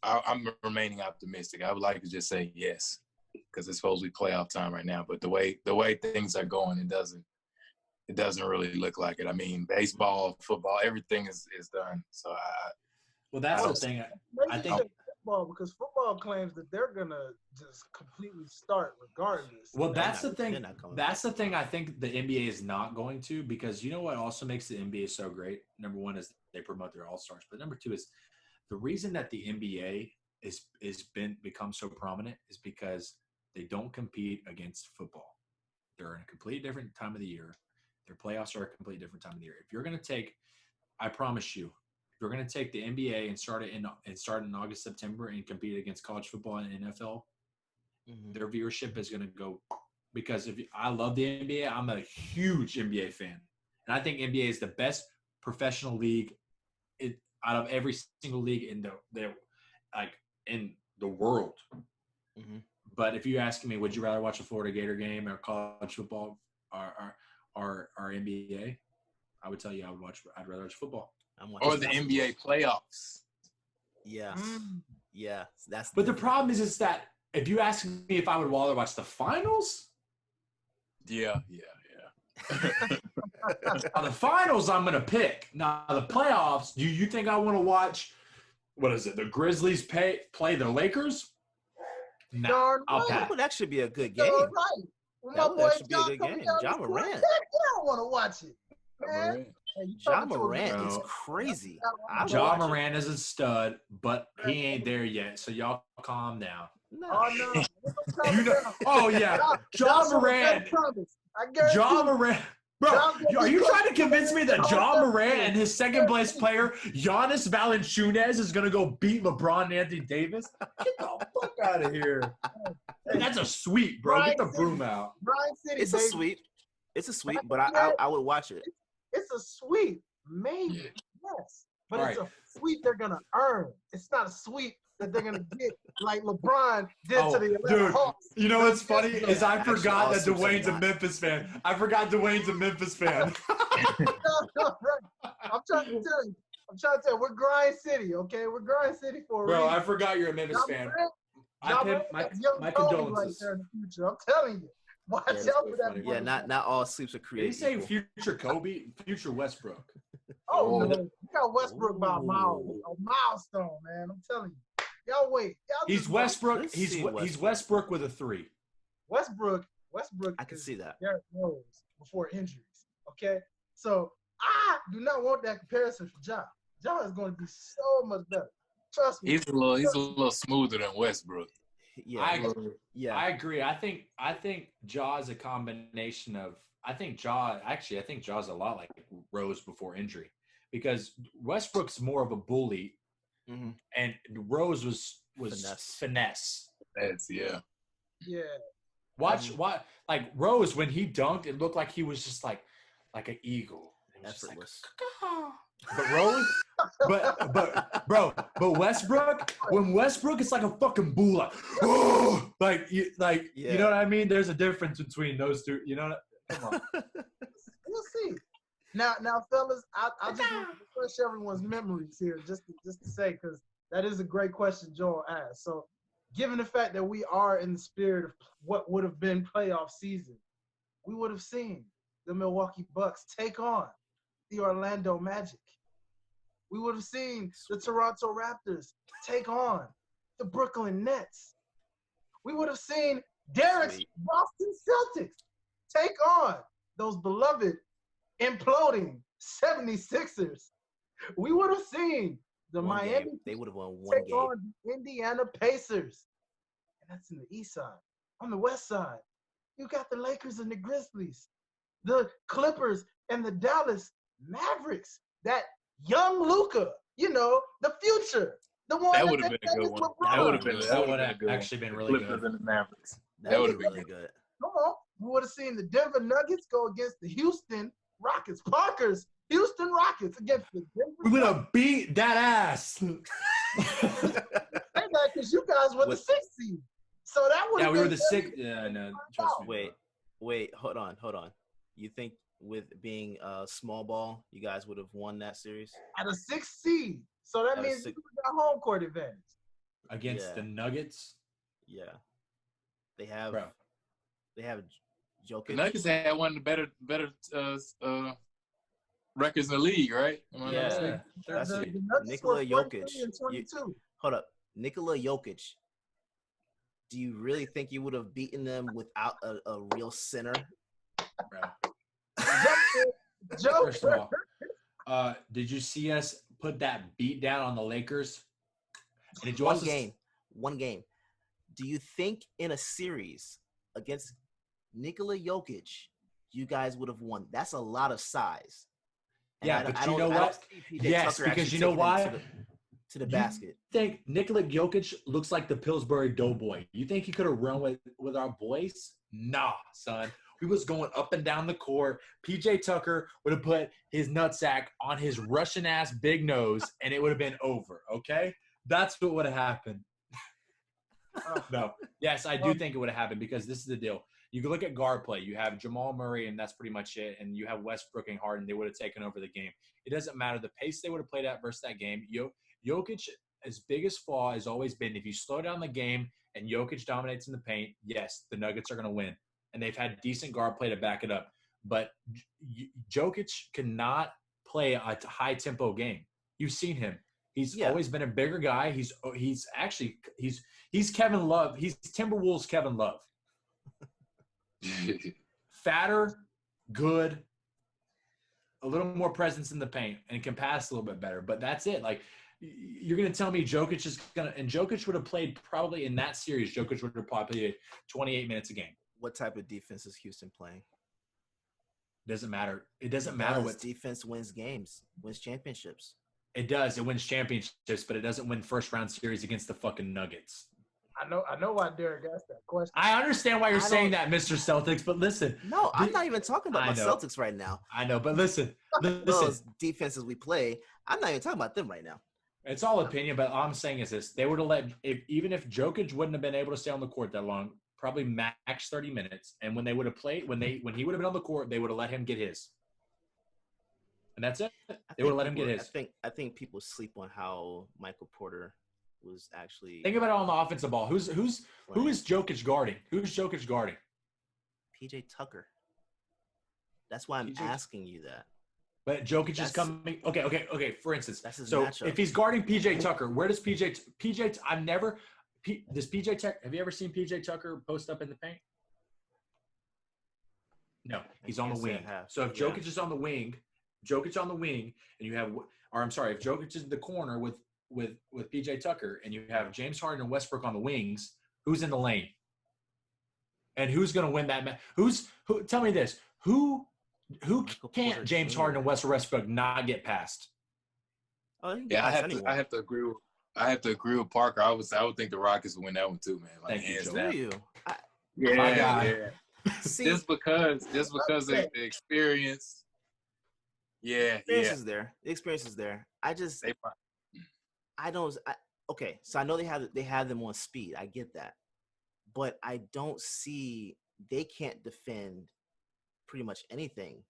I'm remaining optimistic. I would like to just say yes because it's supposed to be playoff time right now. But the way things are going, it doesn't really look like it. I mean, baseball, football, everything is done. So that's the thing. I think football, because football claims that they're gonna just completely start regardless. Well, that's the thing. That's the thing. I think the NBA is not going to, because you know what also makes the NBA so great. Number one is they promote their all-stars, but number two is the reason that the NBA become so prominent is because they don't compete against football. They're in a completely different time of the year. Their playoffs are a completely different time of the year. If you're going to take, I promise you, if you're going to take the NBA and start in August, September and compete against college football and NFL, their viewership is going to go, because I love the NBA. I'm a huge NBA fan. And I think NBA is the best professional league out of every single league in the world. Mm-hmm. But if you ask me, would you rather watch a Florida Gator game or college football or NBA? I would tell you I'd rather watch football. Or the NBA playoffs. Yeah. Yeah. But the problem is that if you ask me if I would rather watch the finals. Yeah. Now, the finals, I'm gonna pick. Now the playoffs. Do you think I want to watch? What is it? The Grizzlies play the Lakers? No, Darn I'll right. pass. That would actually be a good You're game. right. When That my would boy actually be a John good coming game. down John this court, Morant. heck yeah, I want to watch it. Man. Hey, you John talking to a Morant man. is Bro. crazy. I I John watch it. Moran is a stud, but he ain't there yet. So y'all calm down. No. Oh, no. Ain't no You coming know? down. Oh yeah, John John Moran. I guarantee John you. Moran. Bro, John gonna are be you close trying to to convince me that John John gonna Morant be- and his second place player, Giannis Valanciunas, is going to go beat LeBron and Anthony Davis? Get the fuck out of here. Hey, that's a sweep, bro. Get the broom out. Bryan City, It's a baby. sweep. It's a sweep, Back but in the I day, would watch it. It's a sweep. Maybe. Yeah. Yes. But All it's right. a sweep they're going to earn. It's not a sweep that they're going to get like LeBron did Oh, to the Atlanta dude. Hawks. You know what's funny is I Actually, forgot all that sweeps are Dwayne's a not. Memphis fan. I forgot Dwayne's a Memphis fan. I'm trying to tell you. We're Grind City, okay? We're Grind City for a Bro, reason. I forgot you're a Memphis John fan. Morant- John Morant My got young Kobe right condolences. there in the future. I'm telling you. Watch Yeah, that's out so for that. funny. Yeah, not all sleeps are Did he created say equal. future Kobe? Future Westbrook. Oh, Oh. no. You got Westbrook by a Ooh. milestone, man. I'm telling you. Y'all wait. Y'all He's just wait. Westbrook. Let's He's see he's Westbrook. Westbrook with a 3. Westbrook I can is see that. Derrick Rose before injuries. Okay? So I do not want that comparison for John. John is going to be so much better. Trust me. He's a little smoother than Westbrook. Yeah, I agree. I think Ja is a combination of. I think Ja's a lot like Rose before injury, because Westbrook's more of a bully, Mhm. and Rose was finesse. That's yeah. Yeah. Watch like Rose when he dunked, it looked like he was just like an eagle. It was just like, effortless. but Rose, but Westbrook, when Westbrook is like a fucking bull, like, oh, you know what I mean? There's a difference between those two. You know, come on. We'll see. Now, fellas, I just want to refresh everyone's memories here, just to say, because that is a great question Joel asked. So, given the fact that we are in the spirit of what would have been playoff season, we would have seen the Milwaukee Bucks take on the Orlando Magic. We would have seen the Toronto Raptors take on the Brooklyn Nets. We would have seen Derek's Sweet. Boston Celtics take on those beloved imploding 76ers. We would have seen the One Miami game. They would have won one take game. on the Indiana Pacers. And that's in the east side. On the west side, you got the Lakers and the Grizzlies, the Clippers and the Dallas Mavericks. That young Luka, the future. The one That would have been a good one. That would have been a good actually one. been really Clippers good. and the Mavericks. That would would have be been really good. Come on. We would have seen the Denver Nuggets go against the Houston Rockets. Parker's Houston Rockets against the Denver We're gonna Nuggets. beat that ass. Because you guys were the With- 6th seed. So that would Yeah, have we been were the 6th. Yeah, no, trust me. Wait, hold on. You think with being small ball, you guys would have won that series? at a 6th seed. So that At a means six- you got home court advantage. Against Yeah. the Nuggets, Yeah. They have bro. The Jokic. Nuggets had one of the better records in the league, right? Am I not Yeah. mistaken? That's The it. Nuggets Nikola scored Jokic. 43 and 22. Hold up. Nikola Jokic. Do you really think you would have beaten them without a real center? Bro. Joe, First of all, did you see us put that beat down on the Lakers? And did you One also game. Do you think in a series against Nikola Jokic, you guys would have won? That's a lot of size. And Yeah, but you know what? see PJ Yes, Tucker because actually you know taking why? them to the basket. You think Nikola Jokic looks like the Pillsbury Doughboy? You think he could have run with our boys? Nah, son. We was going up and down the court. PJ Tucker would have put his nutsack on his Russian-ass big nose, and it would have been over, okay? That's what would have happened. No. Yes, I do think it would have happened because this is the deal. You can look at guard play. You have Jamal Murray, and that's pretty much it. And you have Westbrook and Harden. They would have taken over the game. It doesn't matter. The pace they would have played at versus that game. Jokic, his biggest flaw has always been if you slow down the game and Jokic dominates in the paint, yes, the Nuggets are going to win. And they've had decent guard play to back it up. but Jokic cannot play a high tempo game. You've seen him. He's always been a bigger guy. He's Kevin Love. He's Timberwolves Kevin Love. Fatter, good, a little more presence in the paint, and can pass a little bit better. But that's it. Like, you're going to tell me Jokic is going to – and Jokic would have played probably in that series. Jokic would have probably played 28 minutes a game. What type of defense is Houston playing? Doesn't matter. It doesn't matter what defense wins games, wins championships. It does. It wins championships, but it doesn't win first-round series against the fucking Nuggets. I know why Derek asked that question. I understand why you're saying that, Mr. Celtics, but listen. No, I'm not even talking about my Celtics right now. I know, but listen. Those defenses we play, I'm not even talking about them right now. It's all opinion, but all I'm saying is this. They would have even if Jokic wouldn't have been able to stay on the court that long, probably max 30 minutes, and when they would have played, when he would have been on the court, they would have let him get his. And that's it. They would have let him get his. I think people sleep on how Michael Porter was actually. Think about it on the offensive ball. Who is Jokic guarding? Who's Jokic guarding? PJ Tucker. That's why I'm asking you that. But Jokic is coming. Okay. For instance, so matchup. If he's guarding PJ Tucker, where does PJ? Does PJ Tucker? Have you ever seen PJ Tucker post up in the paint? No, he's on the wing. So if Jokic is on the wing. Jokic on the wing, and you have, if Jokic is in the corner with PJ Tucker, and you have James Harden and Westbrook on the wings, who's in the lane? And who's going to win that match? Tell me this: who can't James Harden and Westbrook not get past? Yeah, I have to agree with Parker. I would think the Rockets would win that one too, man. Like, hands down. Yeah. Just because of the experience. Yeah, the experience is there. Okay, so I know they have them on speed. I get that. But I don't see they can't defend pretty much anything.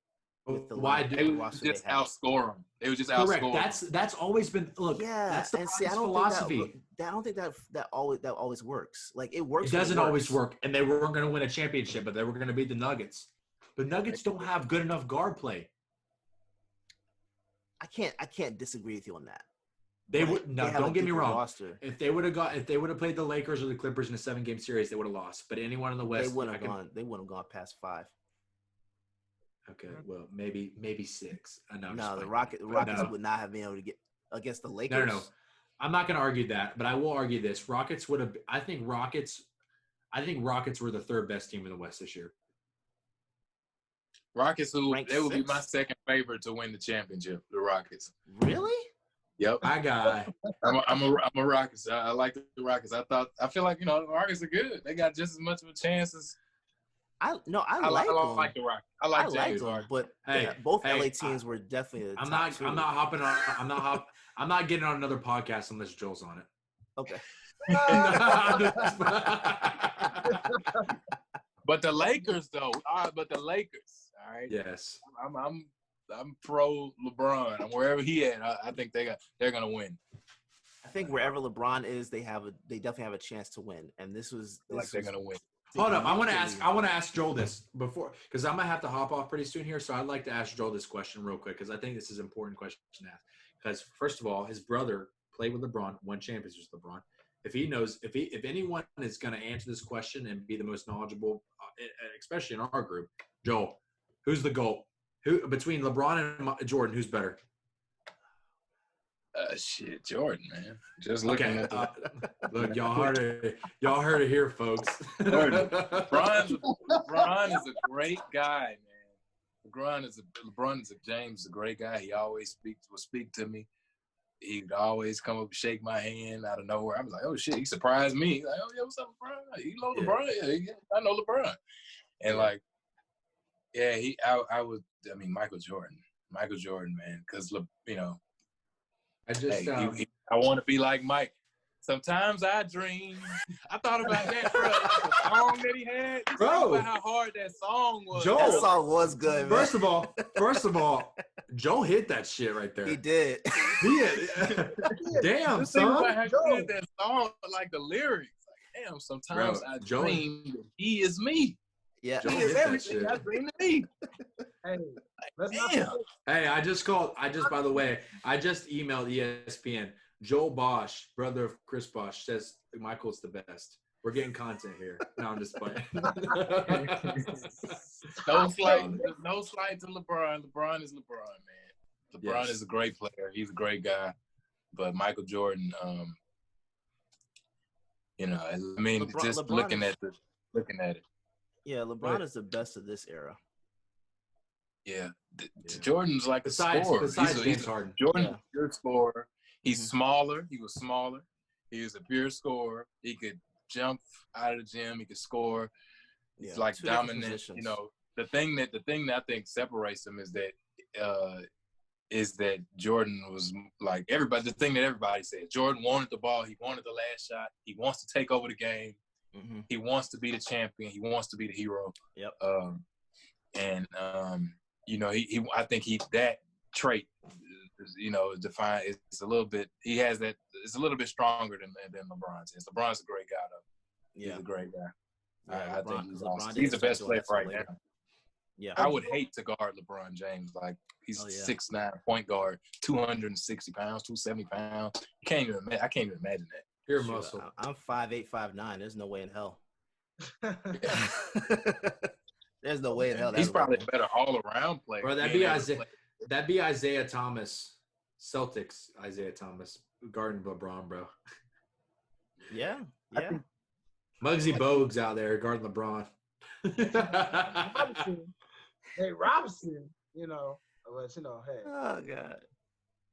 Why they would just outscore them. They would just outscore. Correct. That's always been that's the philosophy. I don't think that always works. Like, it works. It doesn't always work, and they weren't going to win a championship, but they were going to beat the Nuggets. The Nuggets don't have good enough guard play. I can't disagree with you on that. Don't get me wrong. Roster. If they would have played the Lakers or the Clippers in a 7-game series, they would have lost. But anyone in the West, they wouldn't have gone past 5. Okay, well, maybe 6. No, the Rockets would not have been able to get against the Lakers. No. I'm not going to argue that, but I will argue this: Rockets would have. I think Rockets were the 3rd best team in the West this year. Rockets, they would be my second favorite to win the championship. The Rockets. Really? Yep. My guy. I'm a Rockets. I like the Rockets. I feel like, the Rockets are good. They got just as much of a chance as. I like them. I like the Rockets. I like James them, but both LA teams were definitely. I'm not getting on another podcast unless Joel's on it. Okay. But the Lakers, though. All right. Yes. I'm pro LeBron. I'm wherever he at. I think they're gonna win. I think wherever LeBron is, they definitely have a chance to win. And they're gonna win. Hold up, I want to ask Joel this before, because I'm gonna have to hop off pretty soon here. So I'd like to ask Joel this question real quick, because I think this is an important question to ask. Because first of all, his brother played with LeBron, won championships with LeBron. If anyone is going to answer this question and be the most knowledgeable, especially in our group, Joel, who's the GOAT? Who between LeBron and Jordan, who's better? Jordan, man. Just looking at look, y'all heard it here, folks. LeBron is a great guy, man. LeBron is a great guy. He always will speak to me. He'd always come up and shake my hand out of nowhere. I was like, oh shit, he surprised me. He's like, oh yeah, what's up, LeBron? You know LeBron? Yeah, I know LeBron. And Michael Jordan, man, because I want to be like Mike. Sometimes I dream. I thought about that, bro. The song that he had. Bro, about how hard that song was. Joel, that song was good, man. First of all, Joel hit that shit right there. He did. Damn, son. About how he did that song, like the lyrics. Like, damn, sometimes I dream that he is me. Yeah. He is everything I dream to be. Hey, let's not Damn. Hey, I just by the way, I just emailed ESPN. Joel Bosh, brother of Chris Bosh, says Michael's the best. We're getting content here. No, I'm just playing. No slight to LeBron. LeBron is LeBron, man. LeBron is a great player. He's a great guy. But Michael Jordan, you know, I mean, LeBron looking at it. Yeah, LeBron is the best of this era. Yeah, Jordan's like a scorer. Besides James Harden. Jordan's a pure scorer. He's smaller. He was smaller. He was a pure scorer. He could jump out of the gym. He could score. He's like dominant. You know, the thing that I think separates him is that Jordan was like everybody. The thing that everybody said, Jordan wanted the ball. He wanted the last shot. He wants to take over the game. Mm-hmm. He wants to be the champion. He wants to be the hero. Yep. You know, I think that trait, you know, is defined. It's a little bit. He has that. It's a little bit stronger than LeBron's is. LeBron's a great guy, though. He's a great guy. Yeah, I think he's awesome. He's the best player right now. Yeah, I would hate to guard LeBron James. Like he's 6'9", point guard, 260 pounds, 270 pounds. I can't even imagine that. You're a muscle. I'm 5'8", 5'9". There's no way in hell. There's no way in hell. He's probably a better all-around player. Bro, that'd be Isaiah Thomas, Celtics. Isaiah Thomas guarding LeBron, bro. Yeah. Muggsy Bogues out there guarding LeBron. Robinson, you know, hey. Oh God.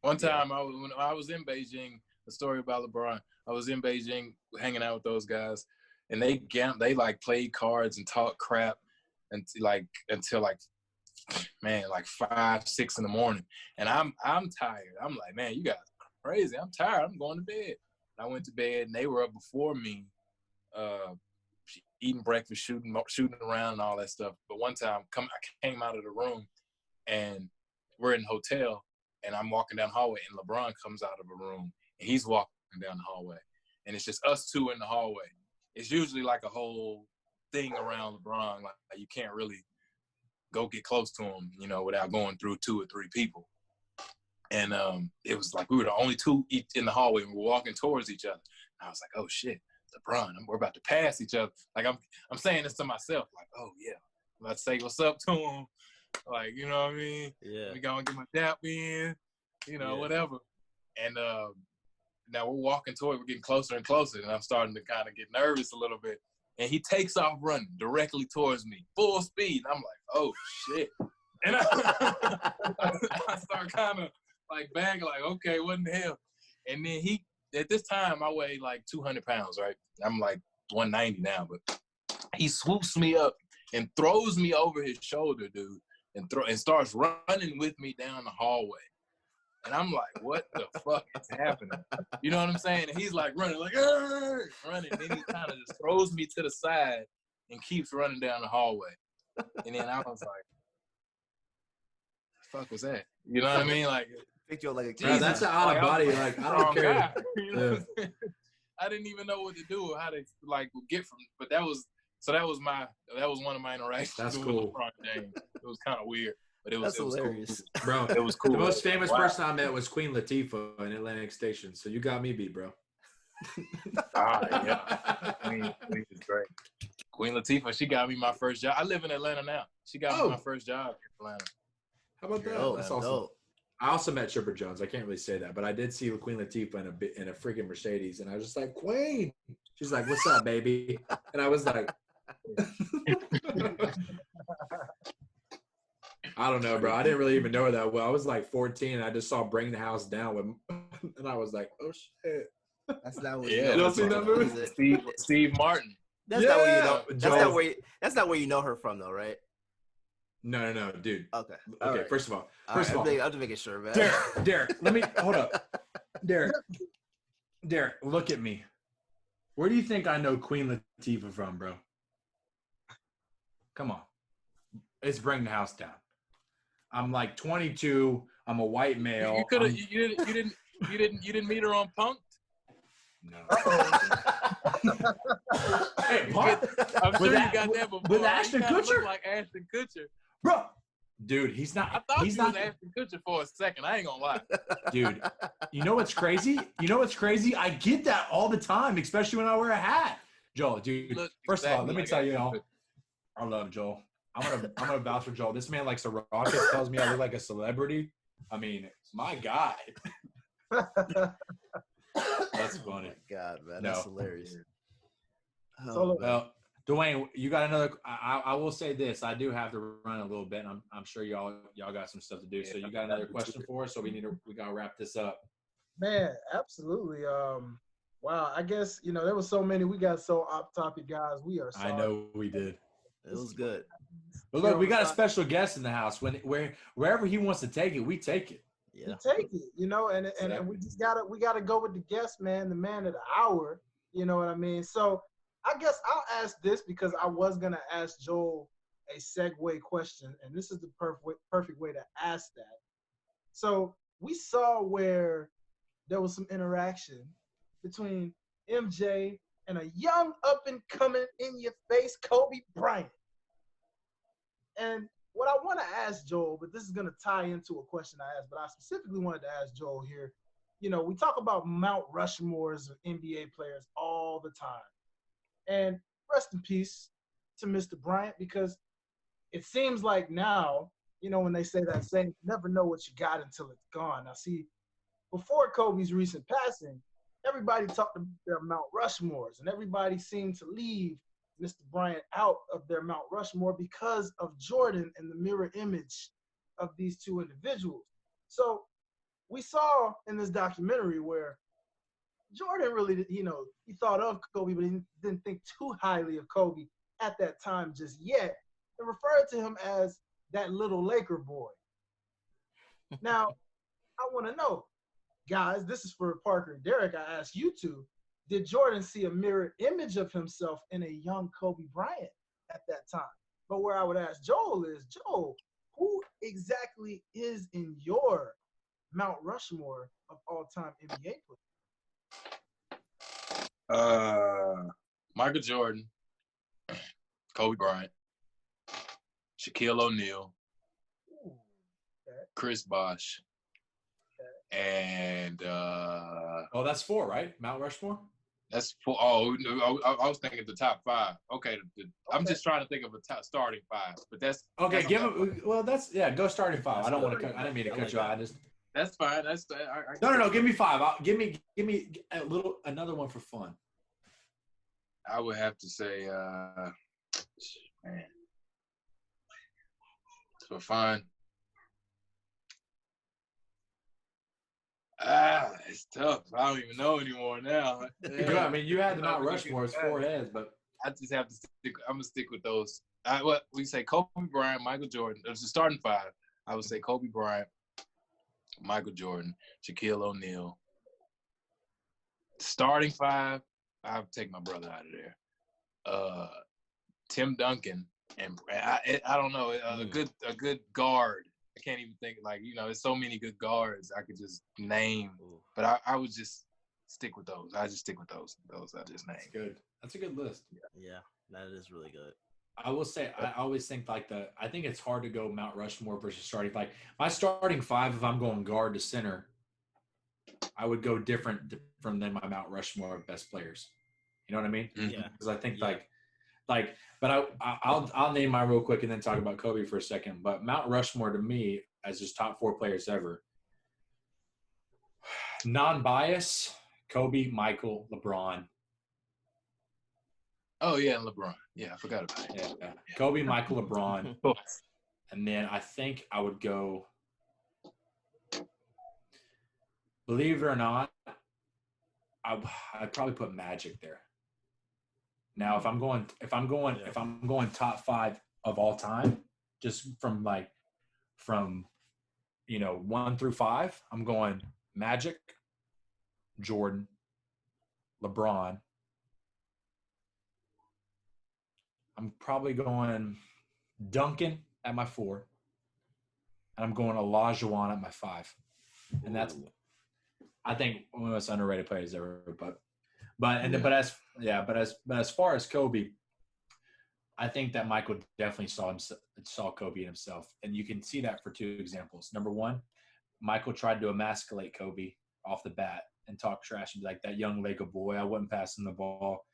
One time when I was in Beijing, a story about LeBron. I was in Beijing hanging out with those guys, and they like played cards and talked crap until 5, 6 in the morning. And I'm tired. I'm like, man, you guys are crazy. I'm tired. I'm going to bed. I went to bed, and they were up before me, eating breakfast, shooting around and all that stuff. But one time, I came out of the room, and we're in the hotel, and I'm walking down the hallway, and LeBron comes out of a room, and he's walking down the hallway, and it's just us two in the hallway. It's usually like a whole thing around LeBron, like you can't really go get close to him, you know, without going through 2 or 3 people. And it was like we were the only two in the hallway, and we were walking towards each other. I was like, oh shit, LeBron, we're about to pass each other. Like I'm saying this to myself, like, oh yeah, I'm about to say what's up to him, like, you know what I mean? Yeah. We gonna get my dap in, you know, whatever. And now we're walking toward, we're getting closer and closer, and I'm starting to kind of get nervous a little bit. And he takes off running directly towards me, full speed. And I'm like, oh shit. And I start kind of like bagging, like, okay, what in the hell? And then at this time, I weighed like 200 pounds, right? I'm like 190 now, but he swoops me up and throws me over his shoulder, dude, and starts running with me down the hallway. And I'm like, what the fuck is happening? You know what I'm saying? And he's like running, like, running. And then he kind of just throws me to the side and keeps running down the hallway. And then I was like, the fuck was that? You know what I mean? Like, picked you up like a kid. Bro, that's an out of body. Like, I don't care. You know what I'm saying? I didn't even know what to do or how to like get from. But that was one of my interactions. That's with cool. LeBron James. It was kind of weird. But it was hilarious. Cool. Bro, it was cool. The most famous person I met was Queen Latifah in Atlantic Station. So you got me beat, bro. Yeah. Queen is great. Queen Latifah, she got me my first job. I live in Atlanta now. She got me my first job in Atlanta. How about that? That's awesome. Dope. I also met Chipper Jones. I can't really say that, but I did see Queen Latifah in a freaking Mercedes, and I was just like, Queen. She's like, what's up, baby? And I was like, I don't know, bro. I didn't really even know her that well. I was like 14, and I just saw Bring the House Down with, and I was like, oh shit. That's not what you don't see that movie? Steve Martin. That's not where you know. That's not where you know her from, though, right? No, dude. Okay. Right. First of all, I'm just making sure, man. Derek, let me hold up. Derek, look at me. Where do you think I know Queen Latifah from, bro? Come on, it's Bring the House Down. I'm like 22. I'm a white male. You didn't meet her on Punk'd? No. Hey, what? I'm sure With you got that before. with Ashton He kinda Kutcher? look like Ashton Kutcher. Bro, dude, he's not. I thought He's he was not. Ashton Kutcher for a second. I ain't gonna lie. Dude, you know what's crazy? I get that all the time, especially when I wear a hat. Joel, dude. Look First of all, exactly let me like tell you, Ashton y'all. I love Joel. I'm gonna vouch for Joel. This man likes the Rockets. Tells me I look like a celebrity. I mean, my guy. That's funny. Oh my God, man, No. that's hilarious. So, Well, Dwayne, you got another. I will say this. I do have to run a little bit. And I'm sure y'all got some stuff to do. So you got another question for us? So we gotta wrap this up. man, absolutely. Wow. I guess there was so many. We got so off topic, guys. We are sorry. I know we did. It was good. But look, we got a special guest in the house. Wherever he wants to take it, we take it. Yeah. We take it, and we just gotta go with the guest, man, the man of the hour. You know what I mean? So I guess I'll ask this because I was gonna ask Joel a segue question, and this is the perfect way to ask that. So we saw where there was some interaction between MJ and a young up and coming in your face Kobe Bryant. And what I want to ask Joel, but this is going to tie into a question I asked, but I specifically wanted to ask Joel here. We talk about Mount Rushmores of NBA players all the time. And rest in peace to Mr. Bryant, because it seems like now, when they say that saying, you never know what you got until it's gone. Now, see, before Kobe's recent passing, everybody talked about their Mount Rushmores, and everybody seemed to leave Mr. Bryant out of their Mount Rushmore because of Jordan and the mirror image of these two individuals. So we saw in this documentary where Jordan really, he thought of Kobe, but he didn't think too highly of Kobe at that time just yet, and referred to him as that little Laker boy. Now, I want to know, guys, this is for Parker and Derek. I asked you two, did Jordan see a mirror image of himself in a young Kobe Bryant at that time? But where I would ask Joel is, Joel, who exactly is in your Mount Rushmore of all-time NBA players? Michael Jordan, Kobe Bryant, Shaquille O'Neal, Chris Bosh, and that's 4, right? Mount Rushmore. That's 4. Oh, I was thinking the top 5. Okay, I'm just trying to think of a starting 5, but that's okay. That's Give him. Well, go starting 5. I don't want to. I didn't mean to cut you out. That's fine. No. Give me 5. Give me another one for fun. I would have to say, man, for fun. It's tough. I don't even know anymore now. I mean, you had the Mount Rushmore, it's 4 heads, but I just have to stick. I'm gonna stick with those. What we say: Kobe Bryant, Michael Jordan. It's the starting 5. I would say Kobe Bryant, Michael Jordan, Shaquille O'Neal. Starting 5, I'll take my brother out of there. Tim Duncan, and I don't know, a good guard. I can't even think, there's so many good guards I could just name, but I would just stick with those. I just stick with those I just named. Good. That's a good list. Yeah, that is really good. I will say, I always think I think it's hard to go Mount Rushmore versus starting. Like my starting 5, if I'm going guard to center, I would go different than my Mount Rushmore of best players. You know what I mean? Yeah. Because I think but I'll name mine real quick and then talk about Kobe for a second. But Mount Rushmore to me as just top 4 players ever. Non-bias, Kobe, Michael, LeBron. Oh yeah, LeBron. Yeah, I forgot about it. Yeah. Kobe, Michael, LeBron. And then I think I would go, believe it or not, I'd probably put Magic there. Now, if I'm going top 5 of all time, just from 1 through 5, I'm going Magic, Jordan, LeBron. I'm probably going Duncan at my 4, and I'm going Olajuwon at my 5. And that's, I think, one of the most underrated players ever. But But as far as Kobe, I think that Michael definitely saw Kobe in himself, and you can see that for two examples. Number one, Michael tried to emasculate Kobe off the bat and talk trash and be like, that young Lego boy, I wouldn't pass him the ball.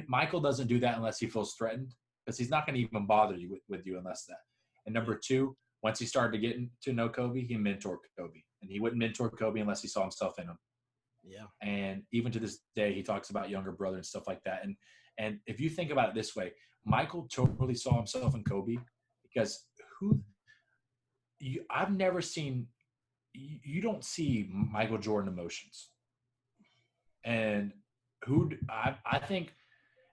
Michael doesn't do that unless he feels threatened, because he's not going to even bother you with you unless that. And number two, once he started to get to know Kobe, he mentored Kobe, and he wouldn't mentor Kobe unless he saw himself in him. Yeah. And even to this day, he talks about younger brother and stuff like that. And if you think about it this way, Michael totally saw himself in Kobe, because I've never seen – you don't see Michael Jordan emotions. And I think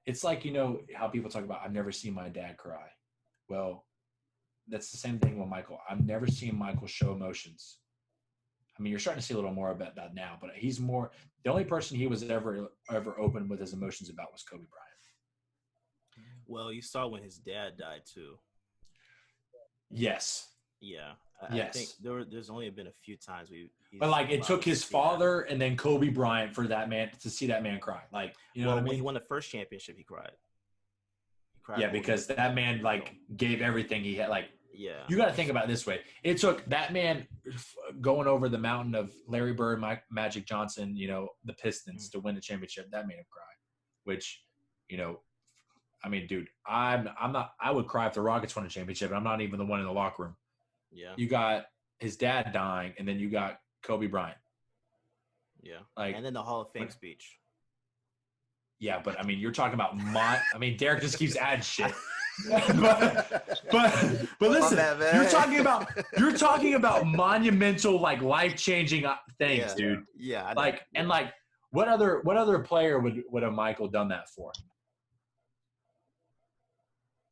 it's like, how people talk about, I've never seen my dad cry. Well, that's the same thing with Michael. I've never seen Michael show emotions. I mean, you're starting to see a little more about that now, but he's more – the only person he was ever open with his emotions about was Kobe Bryant. Well, you saw when his dad died too. Yes. Yeah. Yes. I think there's only been a few times but like it took his father and then Kobe Bryant for that man to see that man cry. Like, what I mean? When he won the first championship, he cried. Yeah, because that man gave everything he had. Like, yeah, you got to think about it this way. It took that man going over the mountain of Larry Bird, Magic Johnson, the Pistons to win the championship. That made him cry, which, I mean, dude, I would cry if the Rockets won a championship, and I'm not even the one in the locker room. Yeah. You got his dad dying, and then you got Kobe Bryant. Yeah. And then the Hall of Fame speech. Yeah, but I mean, you're talking about Derek just keeps adding shit. but listen, you're talking about monumental, life-changing things, dude. Yeah. What other player would have Michael done that for?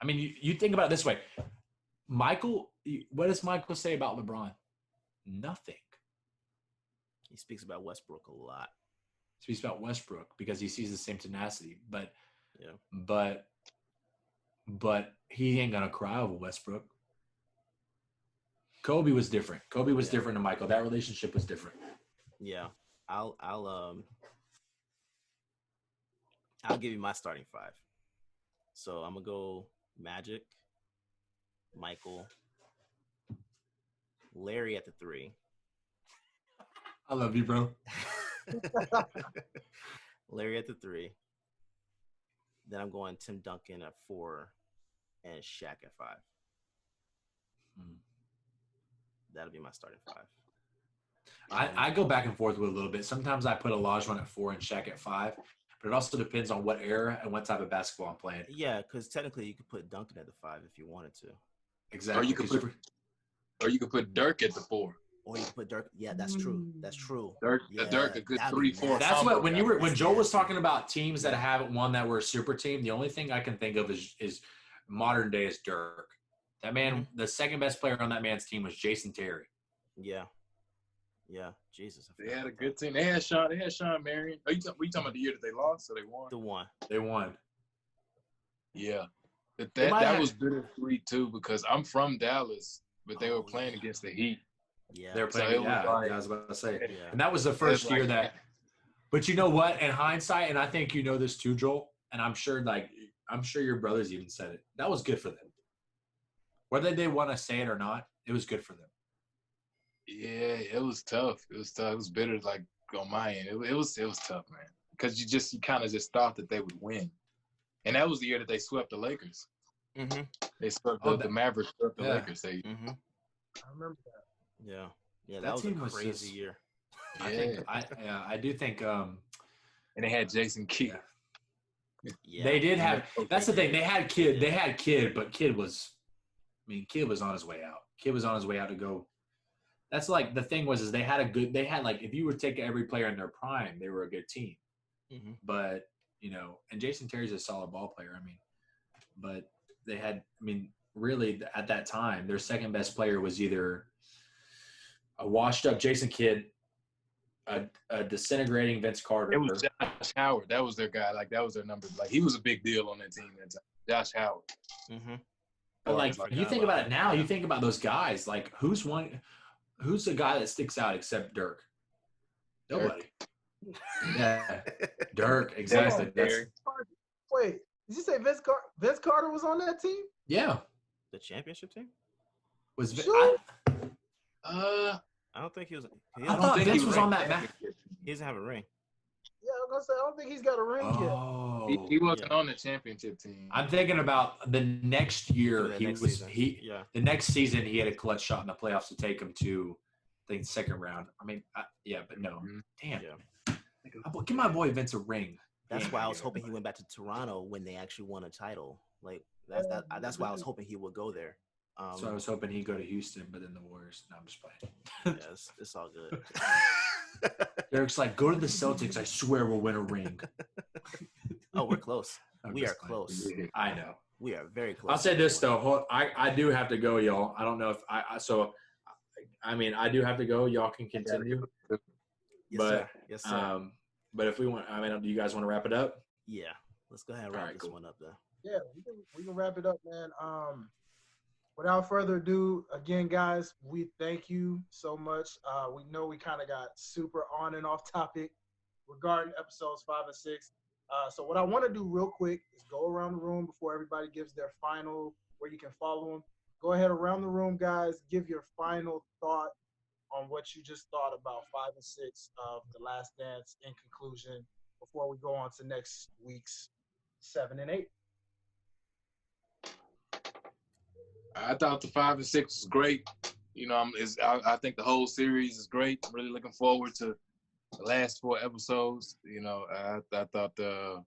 I mean, you think about it this way. Michael, what does Michael say about LeBron? Nothing. He speaks about Westbrook a lot. He speaks about Westbrook because he sees the same tenacity, but he ain't gonna cry over Westbrook. Kobe was different. Kobe was different to Michael. That relationship was different. Yeah, I'll give you my starting five. So I'm gonna go Magic, Michael, Larry at the 3. I love you, bro. Larry at the 3. Then I'm going Tim Duncan at 4 and Shaq at 5. That'll be my starting 5. I go back and forth with a little bit. Sometimes I put Olajuwon at 4 and Shaq at 5, but it also depends on what era and what type of basketball I'm playing. Yeah, because technically you could put Duncan at the 5 if you wanted to. Exactly. Or you could put Dirk at the 4. Or you can put Dirk. Yeah, that's true. That's true. Dirk a good 3-4. That's what when Joel was talking about teams that haven't won that were a super team. The only thing I can think of is modern day is Dirk. That man, the second best player on that man's team was Jason Terry. Yeah. Jesus. They had a good team. They had Sean Marion. Are you talking about the year that they lost or they won? They won. Yeah. That was bittersweet too, because I'm from Dallas, but they were playing against the Heat. Yeah, they were playing. I was about to say, and that was the first year that. But you know what? In hindsight, and I think you know this too, Joel, and I'm sure your brothers even said it. That was good for them. Whether they want to say it or not, it was good for them. Yeah, it was tough. It was bitter, on my end. It was tough, man, because you kind of just thought that they would win, and that was the year that they swept the Lakers. Mm-hmm. They swept the Mavericks, swept the Lakers. I remember that. Yeah, that was a crazy year. I do think. And they had Jason Kidd. Yeah. They did have. That's the thing. They had Kidd, but Kidd was on his way out. Kidd was on his way out to go. That's the thing was they had if you would take every player in their prime, they were a good team. Mm-hmm. But and Jason Terry's a solid ball player. But they had. Really at that time, their second best player was either a washed-up Jason Kidd, a disintegrating Vince Carter. It was Josh Howard. That was their guy. That was their number. He was a big deal on that team that time. Josh Howard. Mm-hmm. But you think about it now. You think about those guys. Who's the guy that sticks out except Dirk? Nobody. Yeah, Dirk, exactly. That's Wait, did you say Vince Carter was on that team? yeah. The championship team? Was Sure. I don't think he was. I thought Vince was on that match. He doesn't have a ring. Yeah, I was gonna say I don't think he's got a ring yet. Oh, He wasn't on the championship team. I'm thinking about the next year. The He next was season. the next season he had a clutch shot in the playoffs to take him to, I think, the second round. I mean, but no, damn. Yeah. Give my boy Vince a ring. That's why I was hoping he went back to Toronto when they actually won a title. Like that's why I was hoping he would go there. So I was hoping he'd go to Houston, but then the Warriors. No, I'm just playing. Yeah, it's all good. Derek's like, go to the Celtics. I swear we'll win a ring. Oh, we're close. I'm We are just playing. close. I know. We are very close. I'll say this though. I do have to go, y'all. I don't know if I do have to go. Y'all can continue. Yes, But sir. Yes, sir. but if we want, do you guys want to wrap it up? Yeah. Let's go ahead and wrap Alright, this cool. one up then. Yeah, we can wrap it up, man. Without further ado, again, guys, we thank you so much. We know we kind of got super on and off topic regarding episodes 5 and 6. So what I want to do real quick is go around the room before everybody gives their final, where you can follow them. Go ahead around the room, guys. Give your final thought on what you just thought about 5 and 6 of The Last Dance in conclusion before we go on to next week's 7 and 8. I thought the 5 and 6 was great. You know, I think the whole series is great. I'm really looking forward to the last 4 episodes. You know, I thought I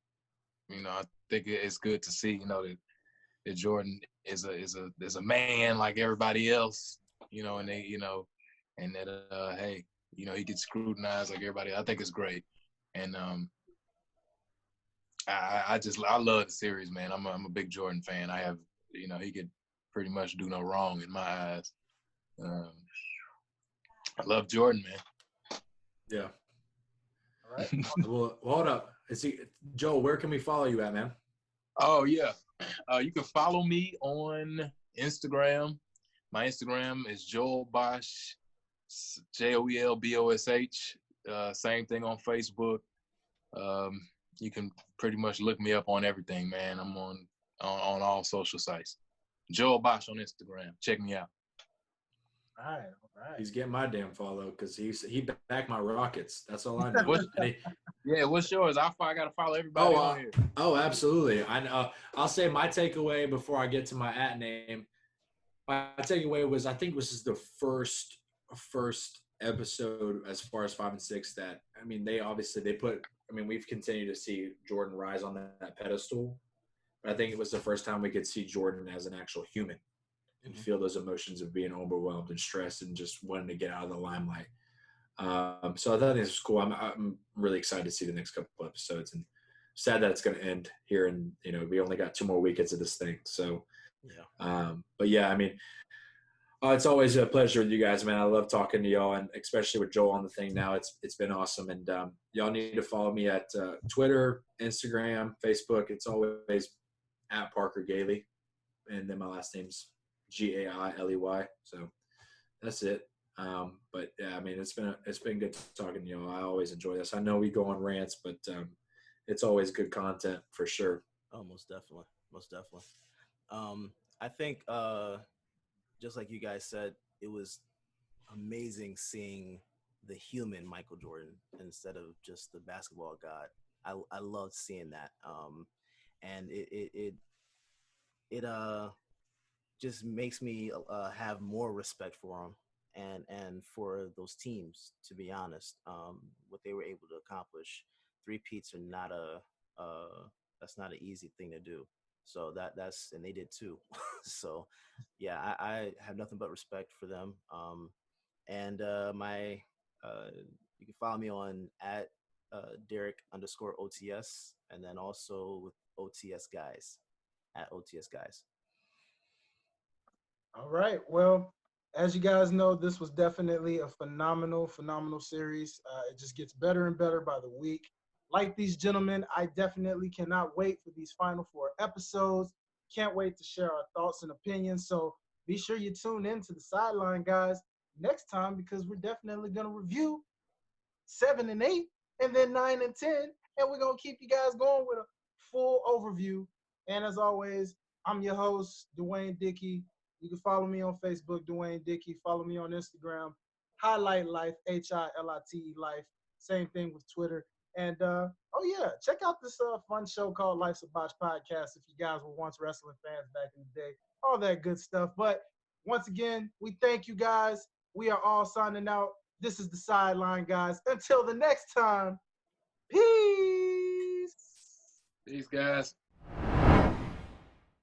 think it's good to see, that Jordan is a man like everybody else. You know, and and that hey, he gets scrutinized like everybody. I think it's great, and I love the series, man. I'm a big Jordan fan. I have, he could pretty much do no wrong in my eyes. I love Jordan, man. Yeah. All right. Well, hold up. Joel, where can we follow you at, man? Oh yeah, you can follow me on Instagram. My Instagram is Joel Bosh, JoelBosh. Same thing on Facebook. You can pretty much look me up on everything, man. I'm on all social sites. Joel Bosh on Instagram. Check me out. All right. He's getting my damn follow because he backed my Rockets. That's all I know. What's yours? I gotta follow everybody on here. Oh, absolutely. I know. I'll say my takeaway before I get to my @ name. My takeaway was, I think this is the first episode as far as 5 and 6 that, we've continued to see Jordan rise on that pedestal. But I think it was the first time we could see Jordan as an actual human and feel those emotions of being overwhelmed and stressed and just wanting to get out of the limelight. So I thought this was cool. I'm really excited to see the next couple of episodes, and sad that it's going to end here. And we only got 2 more weekends of this thing. So, yeah. But yeah, it's always a pleasure with you guys, man. I love talking to y'all, and especially with Joel on the thing now. It's been awesome, and y'all need to follow me at Twitter, Instagram, Facebook. It's always at Parker Gailey, and then my last name's Gailey. So that's it. But yeah, it's been good talking to y'all. I always enjoy this. I know we go on rants, but it's always good content for sure. Oh, most definitely. I think just like you guys said, it was amazing seeing the human Michael Jordan instead of just the basketball god. I loved seeing that. And it just makes me have more respect for him and for those teams, to be honest. What they were able to accomplish. 3-peats are not that's not an easy thing to do. So that's and they did too. So yeah, I have nothing but respect for them. And you can follow me on at Derek_OTS, and then also with OTS Guys at OTS Guys. All right. Well, as you guys know, this was definitely a phenomenal series. It just gets better and better by the week. Like these gentlemen, I definitely cannot wait for these final 4 episodes. Can't wait to share our thoughts and opinions. So be sure you tune in to the Sideline Guys next time, because we're definitely going to review 7 and 8 and then 9 and 10. And we're going to keep you guys going with a full overview. And as always, I'm your host, Dwayne Dickey. You can follow me on Facebook, Dwayne Dickey. Follow me on Instagram, Highlight Life, HILITE Life. Same thing with Twitter. And, check out this fun show called Life's a Bosh podcast if you guys were once wrestling fans back in the day. All that good stuff. But once again, we thank you guys. We are all signing out. This is the Sideline Guys. Until the next time, peace. Peace, guys.